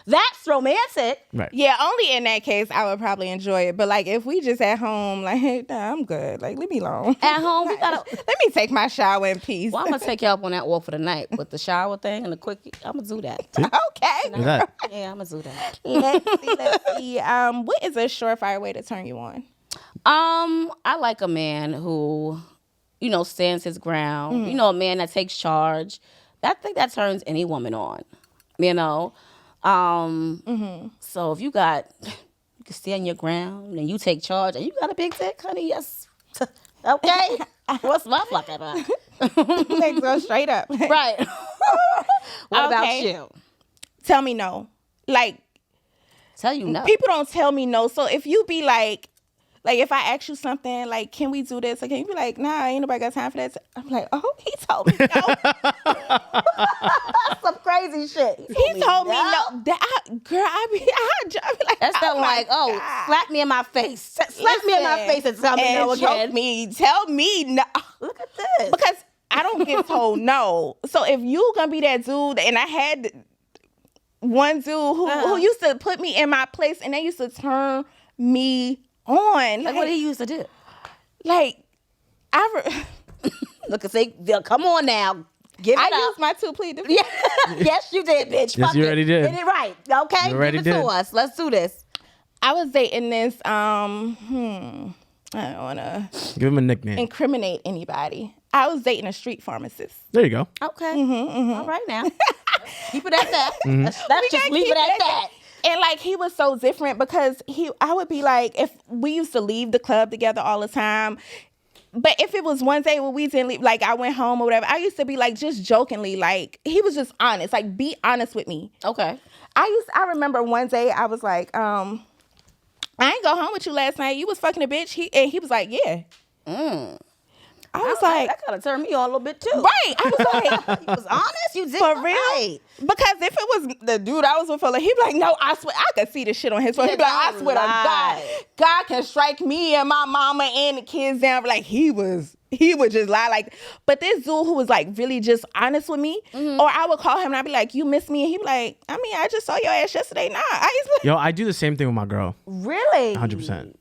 That's romantic. Right. Yeah, only in that case I would probably enjoy it. But like if we just at home, like nah, I'm good. Like leave me alone. At home, we gotta. Let me take my shower in peace. Well, I'm gonna take you up on that walk for the night with the shower thing and the quickie. I'm gonna do that. Okay. Look at that. Yeah, I'm gonna do that. Let's see. What is a surefire way to turn you on? I like a man who, you know, stands his ground. You know, a man that takes charge. I think that turns any woman on. You know, so if you can stand your ground and you take charge and you got a big dick, honey, yes, Okay? What's my fucking about? Legs go straight up. Right. What about Okay. you? Tell me no. Like, Tell you no. people don't tell me no. So if you be like if I ask you something, like, can we do this? Or can you be like, nah, ain't nobody got time for that. I'm like, oh, he told me no. That's some crazy shit. He told me no. Girl, I be like, That's something my like, oh, God. slap me in my face. Slap me in my face and tell me no again. Tell me no. Look at this. Because I don't get told no. So if you gonna be that dude, and I had one dude who used to put me in my place, and they used to turn me on. Like what did he used to do? Like, Look and say, come on now. Give it I up. used my two plea defense. Yeah. Yes, you did, bitch. Yes, Fuck you it. already did. Get it right. Okay? You already Give it to did. us. Let's do this. I was dating this, I don't want to Give him a nickname. incriminate anybody. I was dating a street pharmacist. There you go. Okay. All right now. Keep it at that. Mm-hmm. Let's We just gotta leave keep it at that. And like, he was so different because I would be like, if we used to leave the club together all the time, but if it was one day where we didn't leave, like I went home or whatever, I used to be like, just jokingly, like, he was just honest, like, be honest with me. Okay. I remember one day I was like, I ain't go home with you last night. You was fucking a bitch. He was like, yeah. I was like, that kind of turned me on a little bit too. right. I was like, You was honest. You did for all real? right. Because if it was the dude I was with, like, he'd be like, no, I swear, I could see the shit on his phone. He'd be like, I don't swear to God, lie. God can strike me and my mama and the kids down. Like, he would just lie. Like, but this dude who was like really just honest with me, or I would call him and I'd be like, you miss me? And he'd be like, I mean, I just saw your ass yesterday. Nah, I used to Yo, I do the same thing with my girl. Really? 100%.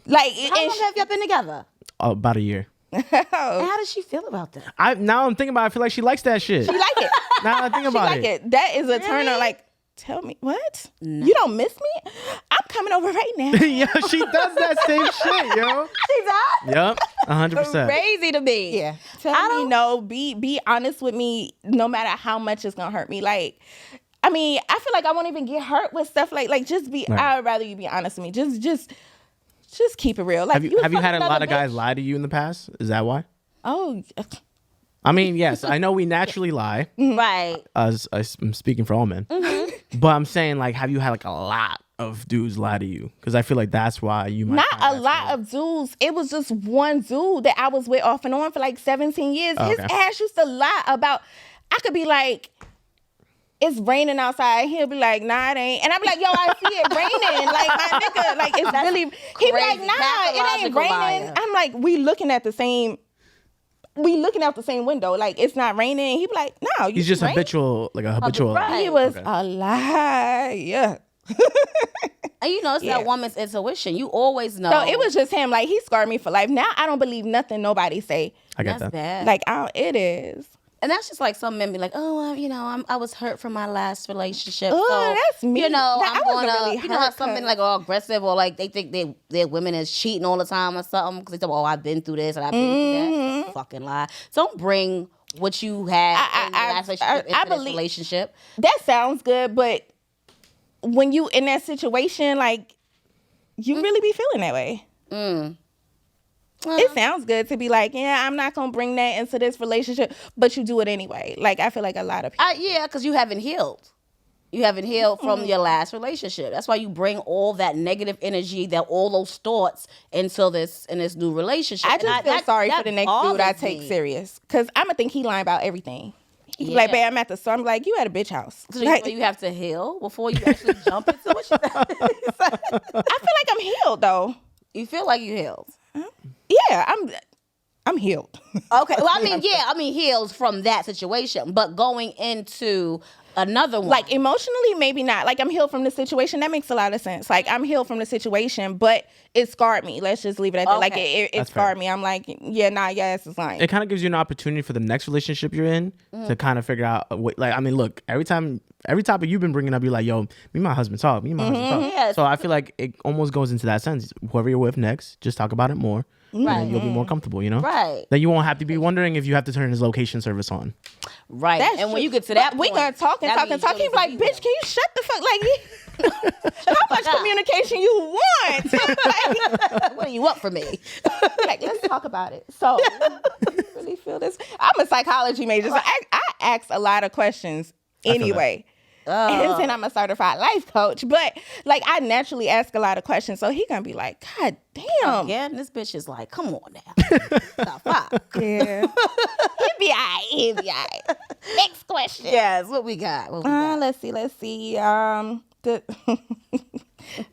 like, How long have y'all been together? About a year. And how does she feel about that? Now I'm thinking about it, I feel like she likes that shit. she like it. Now I think She about like it. That is a turner. Like, tell me what? You don't miss me? I'm coming over right now. Yo, she does that same shit, yo. She does? Yep, 100%. Crazy to me. Yeah. Tell me no. Be honest with me, no matter how much it's gonna hurt me. Like, I mean, I feel like I won't even get hurt with stuff like just be. Right. I'd rather you be honest with me. Just keep it real. Like, Have you had a fucking lot of another guys bitch. lie to you in the past? Is that why? Oh, I mean, yes, I know we naturally lie. Right. As I'm speaking for all men, but I'm saying, like, have you had like a lot of dudes lie to you? Because I feel like that's why you might. not a lot of dudes. It was just one dude that I was with off and on for like 17 years. Oh, His okay. ass used to lie about. I could be like, it's raining outside. He'll be like, nah, it ain't. And I'll be like, yo, I see it raining. Like, my nigga, like, it's really. He'd be like, crazy. nah, it ain't Pathological raining. liar. I'm like, we looking out the same window. Like, it's not raining. He'd be like, no, you He's just raining. habitual, like a habitual. Right. He was Okay. a liar. And you know, it's that woman's intuition. You always know. So it was just him. Like, he scarred me for life. Now I don't believe nothing nobody say. I get That's that. bad. Like, it is. And that's just like some men be like, oh, I was hurt from my last relationship. Oh, so, that's me. You know, That- I I'm wasn't gonna, really you know how hurt some men 'cause- like all aggressive or like they think their women is cheating all the time or something because they say, oh, I've been through this and I've been through that. Fucking lie. Don't bring what you had in the last relationship into this relationship. That sounds good, but when you in that situation, like, you really be feeling that way. It sounds good to be like, yeah, I'm not gonna bring that into this relationship, but you do it anyway. Like, I feel like a lot of people. Yeah, because you haven't healed. You haven't healed from your last relationship. That's why you bring all that negative energy, all those thoughts into this new relationship. I And just feel sorry for the next dude I bothers take me. serious, because I'ma think he lying about everything. He be Yeah. like, babe, I'm at the store. I'm like, you at a bitch house. So Like, you have to heal before you actually jump into what I feel like I'm healed though. you feel like you healed. Yeah, I'm healed. Okay. Well, I mean, heals from that situation, but going into another one. Like, emotionally, maybe not. Like, I'm healed from the situation. That makes a lot of sense. Like, I'm healed from the situation, but it scarred me. Let's just leave it at that. Like, it That's scarred fair. me. I'm like, yeah, nah, your ass is lying. It kind of gives you an opportunity for the next relationship you're in to kind of figure out. Like, I mean, look, every topic you've been bringing up, you're like, yo, me and my husband talk. Me and my husband talk. Yes. So I feel like it almost goes into that sense. Whoever you're with next, just talk about it more. Right. And you'll be more comfortable, you know? Right. Then you won't have to be wondering if you have to turn his location service on. Right. That's And when true. you get to that we point, gonna talk and that talk and means talk. you're He be like, gonna be bitch, can you shut the fuck? Like, how much communication you want? Like, what do you want from me? like, let's talk about it. So, do you really feel this? I'm a psychology major, so I ask a lot of questions anyway. And then I'm a certified life coach. But, like, I naturally ask a lot of questions. So he going to be like, God damn. Again, this bitch is like, come on now. The fuck? Yeah. He'll be all right. Next question. Yes, what we got? Let's see.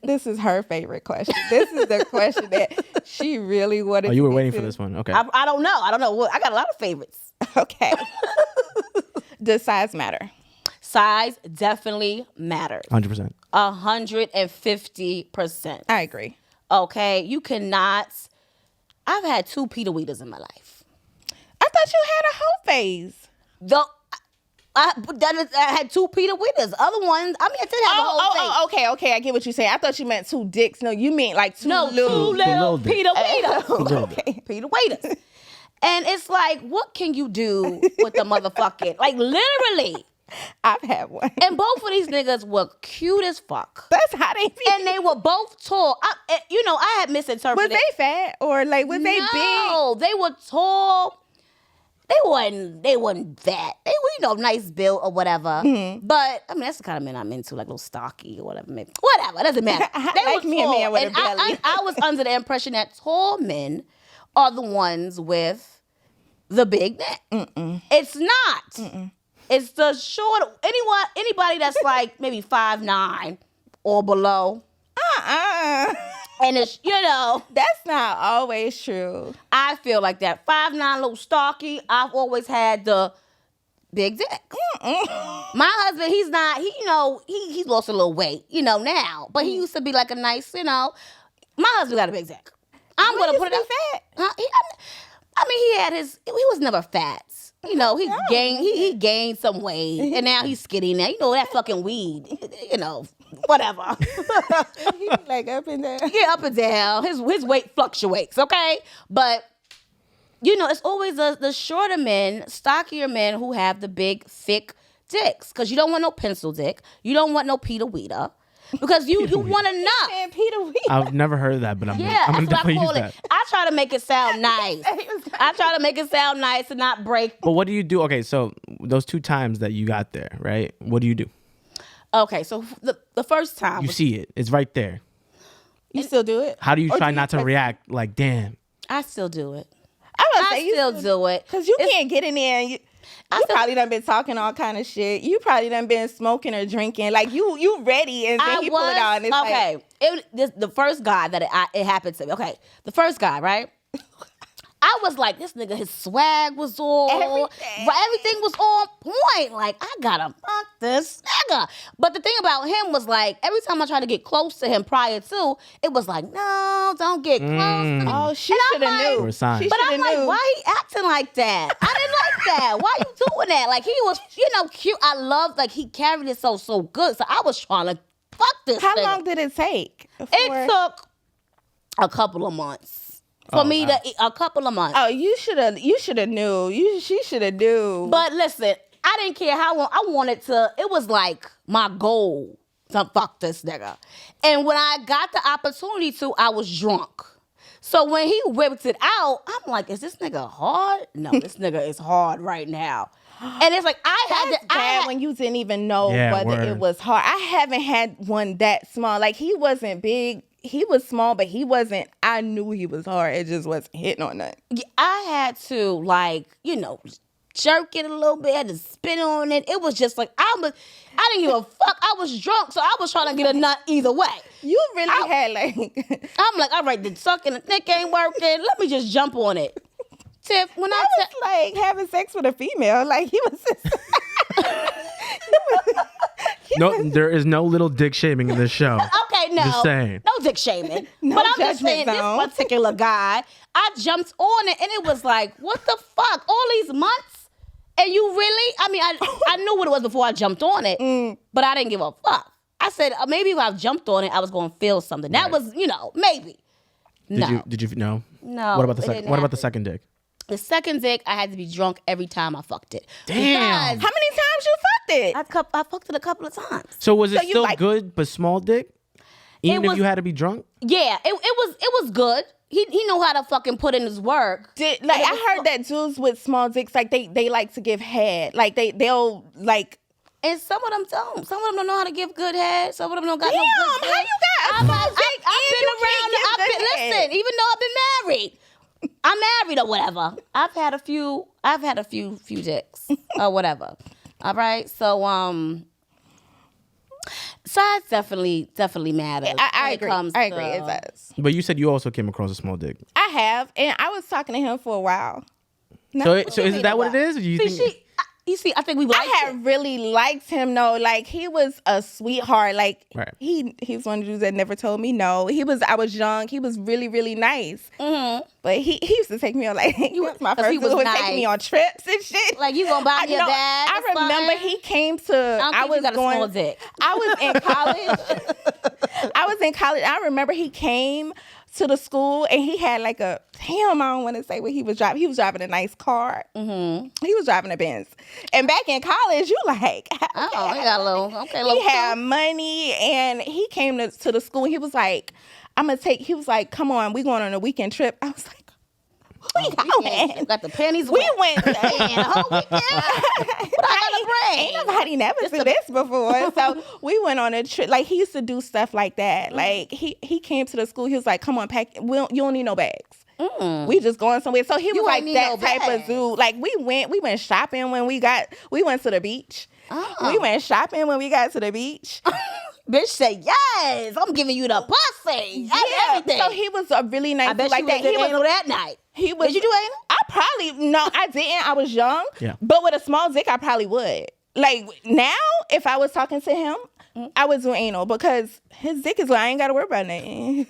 This is her favorite question. This is the question that she really wanted. Oh, you were waiting for this one. Okay. I don't know. I got a lot of favorites. Okay. Does size matter? Size definitely matters. 100%. 150%. I agree. Okay, you cannot. I've had 2 Peter Weeders in my life. I thought you had a whole phase. I had 2 Peter Weeders. Other ones, I mean, I did have a whole thing. Okay. I get what you're saying. I thought you meant 2 dicks. No, you mean like 2 little dicks. Peter Weeders. Okay. Peter Weeders. And it's like, what can you do with the motherfucking, like literally. I've had one. And both of these niggas were cute as fuck. That's how they be. And they were both tall. I had misinterpreted. Was they fat or like was they big? No, they were tall. They wasn't fat. They were, nice build or whatever. Mm-hmm. But I mean, that's the kind of men I'm into, like a little stocky or whatever. Maybe. Whatever, it doesn't matter. They like were me tall. and man with And a belly. I was under the impression that tall men are the ones with the big neck. Mm-mm. It's not. Mm-mm. It's the short. Anybody that's like maybe 5'9" or below. And it's, that's not always true. I feel like that 5'9" little stocky. I've always had the big dick. My husband, he's not. He's lost a little weight, now. But he used to be like a nice, My husband got a big dick. I'm gonna put it up. Fat? He had his. He was never fat. He gained some weight, and now he's skinny now. That fucking weed. Whatever. He be like up and down. Yeah, up and down. His weight fluctuates, okay? But, it's always the shorter men, stockier men who have the big, thick dicks. Because you don't want no pencil dick. You don't want no Peter Weeder. Because you want enough. And Peter Weeder. I've never heard of that, but I'm gonna that's definitely what I call use it. that. I try to make it sound nice. I try to make it sound nice and not break. But what do you do? Okay, so those 2 times that you got there, right? What do you do? Okay, so the first time. You see it. It's right there. You still do it? How do you try not to react like, damn? I still do it. I still do it. Because you can't get in there and you probably done been talking all kind of shit. You probably done been smoking or drinking. Like, you ready and then he pull it out and it's okay. The first guy that it happened to me. Okay, the first guy, right? I was like, this nigga, his swag was all, everything was on point. Like, I gotta fuck this nigga. But the thing about him was like, every time I tried to get close to him prior to, it was like, no, don't get close to me. Oh, she should have knew. But I'm like, why he acting like that? I didn't like that. Why you doing that? Like, he was, cute. I loved, like, he carried it so good. So I was trying to fuck this How nigga. long did it take? It took a couple of months. For me to a couple of months. Oh, you should have knew. She should have knew. But listen, I didn't care how long. I wanted to. It was like my goal to fuck this nigga. And when I got the opportunity to, I was drunk. So when he whipped it out, I'm like, is this nigga hard? No, this nigga is hard right now. And it's like when you didn't even know whether it was hard. I haven't had one that small. Like, he wasn't big. He was small, but he wasn't. I knew he was hard. It just wasn't hitting on nothing. I had to, jerk it a little bit, had to spin on it. It was just like, I didn't give a fuck. I was drunk, so I was trying to get a nut either way. You really had, I'm like, all right, the sucking the dick ain't working. Let me just jump on it. Tiff, when I was like having sex with a female. Like, he was just... No, there is no little dick shaming in this show. Okay, no. Just saying. No dick shaming. No but I'm just saying, zone. this particular guy, I jumped on it and it was like, what the fuck? All these months? And you really? I mean, I knew what it was before I jumped on it, but I didn't give a fuck. I said, maybe if I jumped on it, I was going to feel something. That was, maybe. Did you know? No. What about the second dick? The second dick, I had to be drunk every time I fucked it. Damn. How many times you fucked it? I fucked it a couple of times. So was it still good, but small dick? Even if you had to be drunk? Yeah, it was good. He know how to fucking put in his work. I heard that dudes with small dicks, like they like to give head. Like they'll like. And some of them don't. Some of them don't know how to give good head. Some of them don't got no good Damn, how you got a small dick I've been around. Listen, even though I've been married, I'm married or whatever. I've had a few dicks or whatever. All right, so size definitely matters. I agree. I agree. It does. But you said you also came across a small dick. I have, and I was talking to him for a while. So is that what it is? Or you think? You see, I think we liked I had really liked him though. Like he was a sweetheart. Like he was one of the dudes that never told me no. I was young. He was really, really nice. Mm-hmm. But he used to take me on like he was my first dude who would take me on trips and shit. Like you gonna buy me a bag? I remember he came to. I was going. Small dick. I was in college. I remember he came to the school and he had like I don't want to say what he was driving. He was driving a nice car. Mm-hmm. He was driving a Benz. And back in college, you like, okay, oh, he got a little, he had money and he came to the school and he was like, he was like, come on, we going on a weekend trip. I was like, we going? Got the pennies. We went the whole weekend. What I gotta bring? Ain't nobody never seen this before. So we went on a trip. Like he used to do stuff like that. Like he came to the school. He was like, "Come on, pack. You don't need no bags. We just going somewhere." So he was like that type of dude. Like we went shopping when we went to the beach. We went shopping when we got to the beach. Bitch said yes. I'm giving you the pussy. Yeah. Everything. So he was a really nice. I bet like you that. He was that night. He was. Did you do anal? I probably no. I didn't. I was young. Yeah. But with a small dick, I probably would. Like now, if I was talking to him, I would do anal because his dick is. I ain't got to worry about nothing.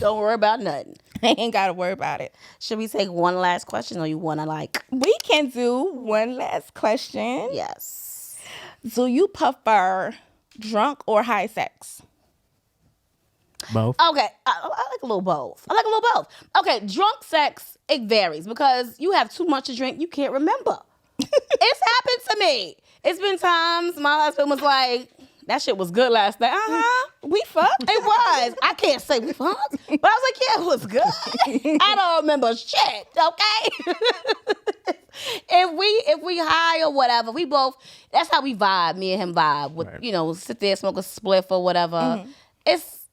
Don't worry about nothing. I ain't got to worry about it. Should we take one last question, or you want to like? We can do one last question. Yes. Do you prefer drunk or high sex? Both. Okay, I like a little both. Okay, drunk sex, it varies because you have too much to drink, you can't remember. It's happened to me. It's been times my husband was like, that shit was good last night. We fucked. It was. I can't say we fucked, but I was like, yeah, it was good. I don't remember shit, okay? If we high or whatever, we both, that's how we vibe, me and him vibe. With, sit there, smoke a spliff or whatever. Mm-hmm. It's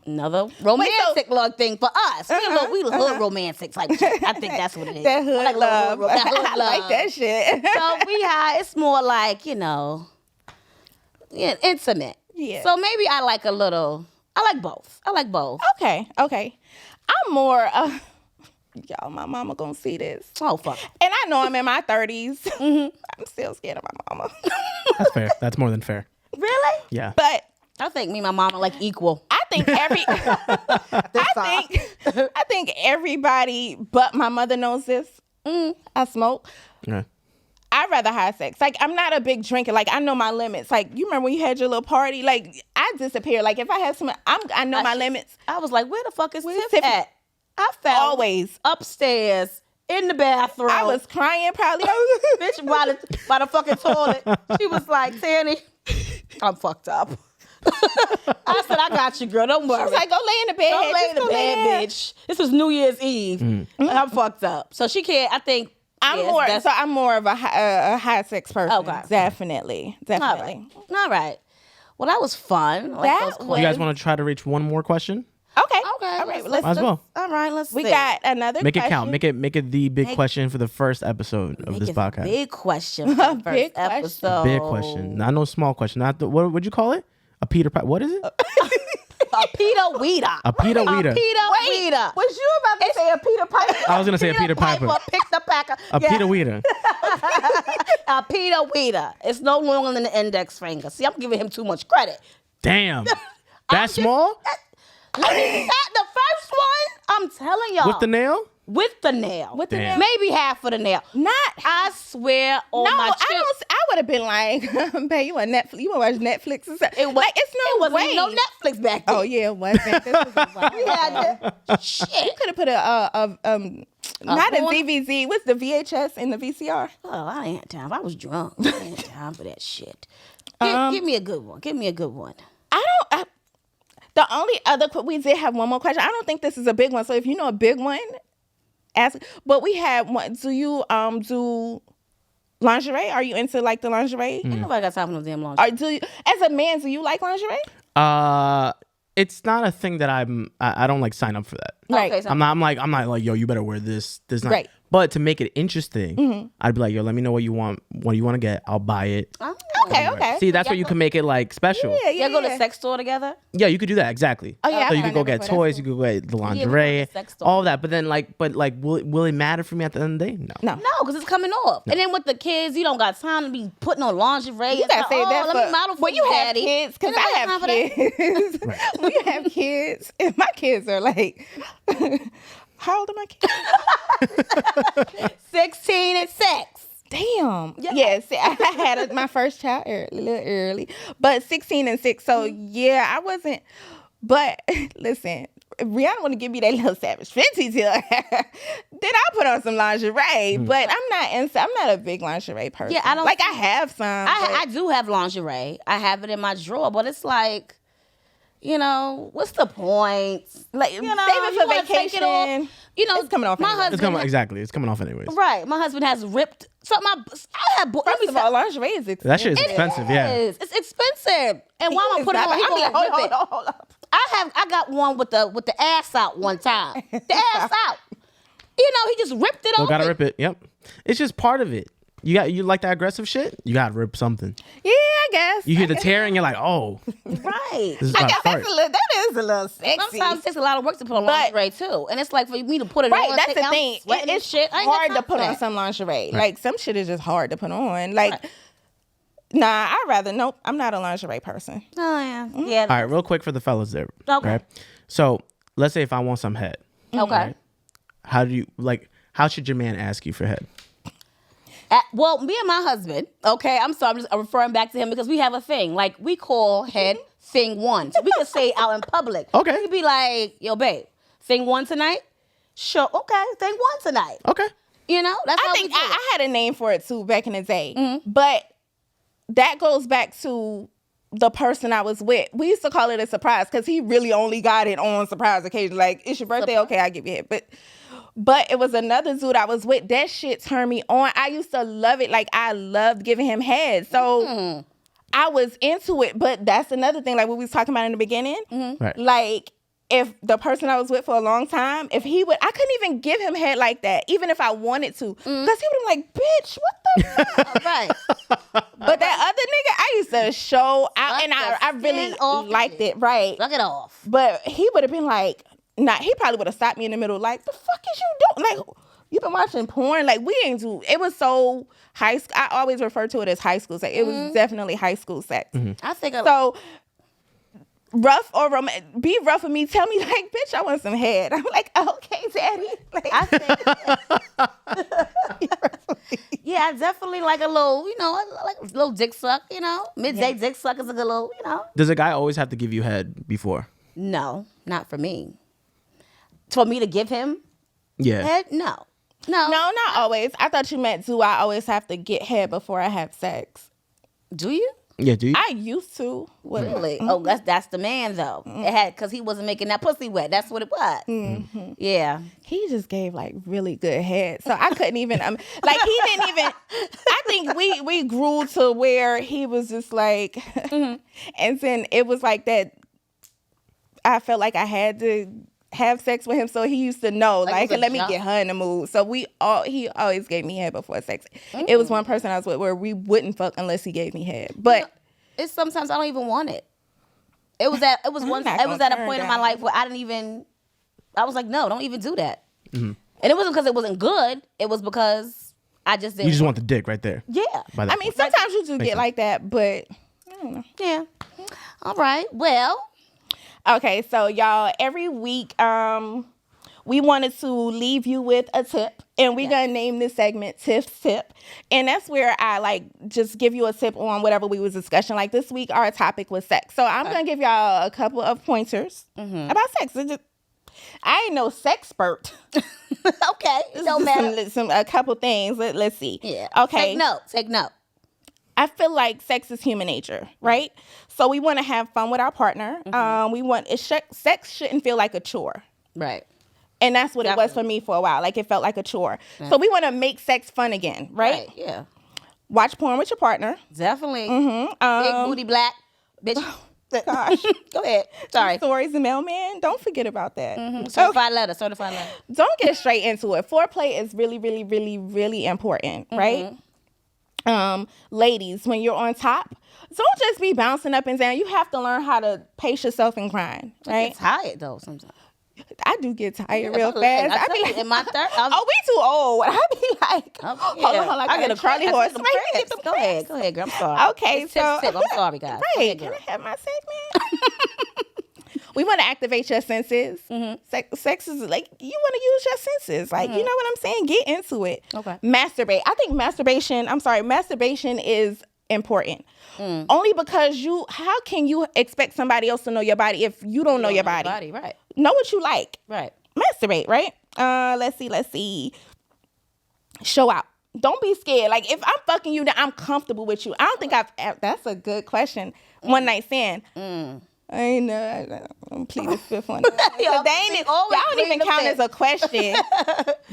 another romantic love thing for us. We hood romantics. Like, I think that's what it is. That hood love. That hood I like that shit. So we high, it's more like, intimate. Yeah. So maybe I like both. Okay. I'm more, y'all, my mama gonna see this. Oh, fuck. And I know I'm in my 30s. Mm-hmm. I'm still scared of my mama. That's fair. That's more than fair. Really? Yeah. But I think me and my mama like equal. I think I think everybody but my mother knows this. I smoke. Yeah. I'd rather high sex. Like, I'm not a big drinker. Like, I know my limits. Like, you remember when you had your little party? Like, I disappear. Like, if I have some, I know my limits. I was like, where the fuck is Tiff at? I found always upstairs in the bathroom. I was crying probably. Bitch by the fucking toilet. She was like, Tanny, I'm fucked up. I said, I got you, girl. Don't worry. She was like, go lay in the bed. Don't lay in the bed, bitch. This was New Year's Eve. I'm fucked up. So she can't, I think. I'm more of a high sex person. Okay. Definitely. All right. Well, that was fun. You guys want to try to reach one more question? Okay. All right. Might as well. All right. Let's see. We got another Make question. it count. Make it the big question for the first episode of this podcast. Big question for the first episode. A big question. Not no small question. Not the, what would you call it? A Peter Piper. What is it? A Peter Weeder. A Peter Weeder. Weeder. Was you about to say a Peter Piper? I was going to say a Peter Piper. Pick the packer. A Peter Weeder. A Peter Weeder. It's no longer than the index finger. See, I'm giving him too much credit. Damn. That small? The first one, I'm telling y'all. With the nail? With the nail. Damn. Maybe half of the nail. I swear on my chip. I would have been like, babe, you want Netflix? You want to watch Netflix or something? It wasn't no Netflix back then. Oh, yeah, it wasn't. This was shit. You could have put not a DVZ. What's the VHS and the VCR? Oh, I ain't had time. I was drunk. I ain't had time for that shit. Give me a good one. The only other we did have one more question. I don't think this is a big one. So if you know a big one, ask. But we had one. Do you do lingerie? Are you into like the lingerie? Ain't nobody got time for no damn lingerie. Or do you, as a man, do you like lingerie? It's not a thing that I don't like sign up for that. Right. Okay, so I'm not like, yo, you better wear this night. Right. But to make it interesting, I'd be like, yo, let me know what you want. What do you want to get? I'll buy it. Oh. Okay. See, that's where you can make it like special. Yeah. Y'all go to sex store together? Yeah, you could do that exactly. Oh, yeah, So I've you could go done that get before. toys. That's You could get the we go to lingerie, the sex store. all that. But then will it matter for me at the end of the day? No. No, because it's coming off. And then with the kids, you don't got time to be putting on lingerie. You gotta say that let me model for when you have daddy. kids, because Ain't I nobody have got time for that. kids. When you have kids, and my kids are like, how old are my kids? 16 and 6. Damn. Yeah. Yes, I had my first child a little early, but 16 and 6. So yeah, I wasn't. But listen, if Rihanna want to give me that little Savage Fenty till, then I put on some lingerie. But I'm not a big lingerie person. Yeah, I don't like. I have some. I do have lingerie. I have it in my drawer, but it's like, what's the point? Like, save save it for wanna take it off. vacation. It's coming off My anyway. husband, It's coming off anyways. right? My husband has ripped. So I have. First of all, lingerie is expensive. That shit is expensive. Yeah. It's expensive. And while I'm putting it on, he gonna hold rip it. on. I got one with the ass out one time. The ass out. He just ripped it So off. gotta rip it. Yep. It's just part of it. You like that aggressive shit? You gotta rip something. Yeah, I guess. You hear the tearing, you're like, oh, Right. this is I about guess to fart. that is a little sexy. Sometimes it takes a lot of work to put on But- lingerie too, and it's like for me to put it Right, on. that's the I'm thing. sweating and It's shit. I ain't got hard time to put for on that. some lingerie. Like some shit is just hard to put on. Like, Right. nah, nope. I'm not a lingerie person. Oh yeah, yeah. All right, real quick for the fellas there. Okay. Right? So let's say if I want some head, Okay. how should your man ask you for head? Well, me and my husband. Okay, I'm just referring back to him because we have a thing. Like we call head thing one, so we can say it out in public. Okay. He'd be like, "Yo, babe, thing one tonight." Sure. Okay, thing one tonight. Okay. That's I how think we do it. I had a name for it too back in the day. Mm-hmm. But that goes back to the person I was with. We used to call it a surprise because he really only got it on surprise occasion. Like, it's your birthday, okay, I'll give you it. But it was another dude I was with. That shit turned me on. I used to love it. Like, I loved giving him head. So I was into it. But that's another thing, like what we was talking about in the beginning. Right. Like, if the person I was with for a long time, I couldn't even give him head like that, even if I wanted to. Because he would be like, bitch, what the fuck? Right. But that other nigga, I used to show out, Suck and the I really skin off liked it. it, right? Suck it off. But he would have been like, nah, he probably would have stopped me in the middle, like, the fuck is you doing? Like, you been watching porn? Like, we ain't do. It was so high school. I always refer to it as high school sex. It was definitely high school sex. I think So rough or be rough with me. Tell me, like, bitch, I want some head. I'm like, okay, daddy. Like, I think, yeah, I definitely like a little, like a little dick suck, Midday dick suck is a good little, Does a guy always have to give you head before? No, not for me. For me to give him Yeah. head? No. no, not always. I thought you meant, do I always have to get head before I have sex? Do you? Yeah, do you? I used to. Really? Oh, that's the man though. It had because he wasn't making that pussy wet. That's what it was. Yeah. He just gave like really good head, so I couldn't even. Like he didn't even. I think we grew to where he was just like, and then it was like that. I felt like I had to have sex with him, so he used to know, like, it was a let me jump. get her in the mood. So he always gave me head before sex. It was one person I was with where we wouldn't fuck unless he gave me head. But It's sometimes I don't even want it. It was at a point in my life where I was like, no, don't even do that. And it wasn't because it wasn't good. It was because I just didn't. You just want the dick right there. Yeah. By I mean, sometimes you do get like that, but I don't know. Yeah. All right. Well. Okay, so y'all, every week, we wanted to leave you with a tip, and we're gonna name this segment Tiff's Tip, and that's where I like just give you a tip on whatever we was discussing. Like this week, our topic was sex, so I'm gonna give y'all a couple of pointers about sex. I ain't no sexpert. Okay. It don't matter. A couple things. Let's see. Yeah. Okay. Take note. I feel like sex is human nature, right? So we want to have fun with our partner. Sex shouldn't feel like a chore. Right. And that's what it was for me for a while. Like, it felt like a chore. So we want to make sex fun again, right? Yeah. Watch porn with your partner. Definitely. Big booty black bitch. Gosh. Go ahead. Sorry. Stories and mailman. Don't forget about that. Certified letter. Don't get straight into it. Foreplay is really, really, really, really important, right? Ladies, when you're on top, don't just be bouncing up and down. You have to learn how to pace yourself and grind, right? It's tired though sometimes. I do get tired real fast. I be like, in my third. oh, we too old. I be like, hold on, I get a Charlie horse. Go ahead, girl. I'm sorry. Okay, it's so tip. I'm sorry, guys. Right, can I have my segment? We want to activate your senses. Sex is like, you want to use your senses. Like, you know what I'm saying? Get into it. Okay. Masturbate. I think masturbation is important. Only because how can you expect somebody else to know your body if you don't know your body? Right. Know what you like. Right. Masturbate, right? Let's see. Show out. Don't be scared. Like, if I'm fucking you, then I'm comfortable with you. I don't think that's a good question. One night stand. I ain't know. I'm plead the fifth one. Y'all don't even count as a question.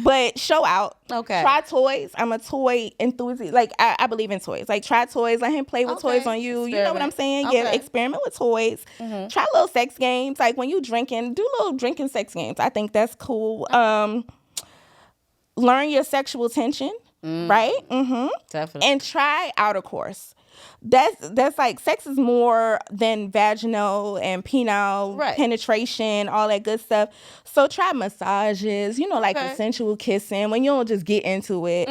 But show out. Okay. Try toys. I'm a toy enthusiast. Like, I believe in toys. Like, try toys. Let him play with toys on you. You know what I'm saying? Okay. Yeah, experiment with toys. Try little sex games. Like, when you drinking, do little drinking sex games. I think that's cool. Learn your sexual tension. Right? Definitely. And try outer course. That's like, sex is more than vaginal and penile penetration, all that good stuff. So try massages, like consensual kissing when you don't just get into it.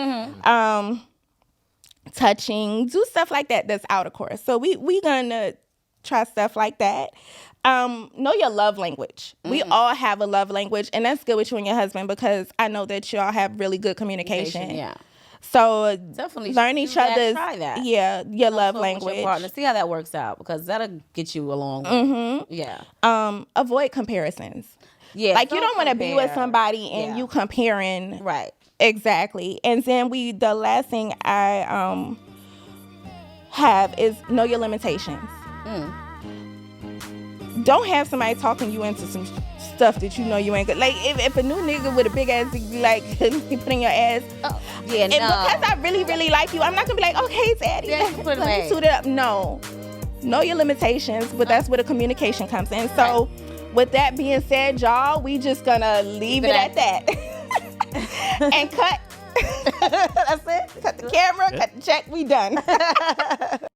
Touching, do stuff like that that's outer course. So we gonna try stuff like that. Know your love language. We all have a love language, and that's good with you and your husband, because I know that y'all have really good communication. Yeah. So definitely learn each other's your love language. Your partner. See how that works out, because that'll get you along. Yeah. Avoid comparisons. Yeah. Like, you don't want to be with somebody and you comparing. Right. Exactly. And then the last thing I have is know your limitations. Don't have somebody talking you into some stuff that you know you ain't good. Like, if a new nigga with a big ass, like, he put in your ass. Because I really, really like you, I'm not gonna be like, okay, daddy, let me suit it up. No. Know your limitations, but that's where the communication comes in. So with that being said, y'all, we just gonna leave it at that. And cut. That's it. Cut the camera, cut the check, we done.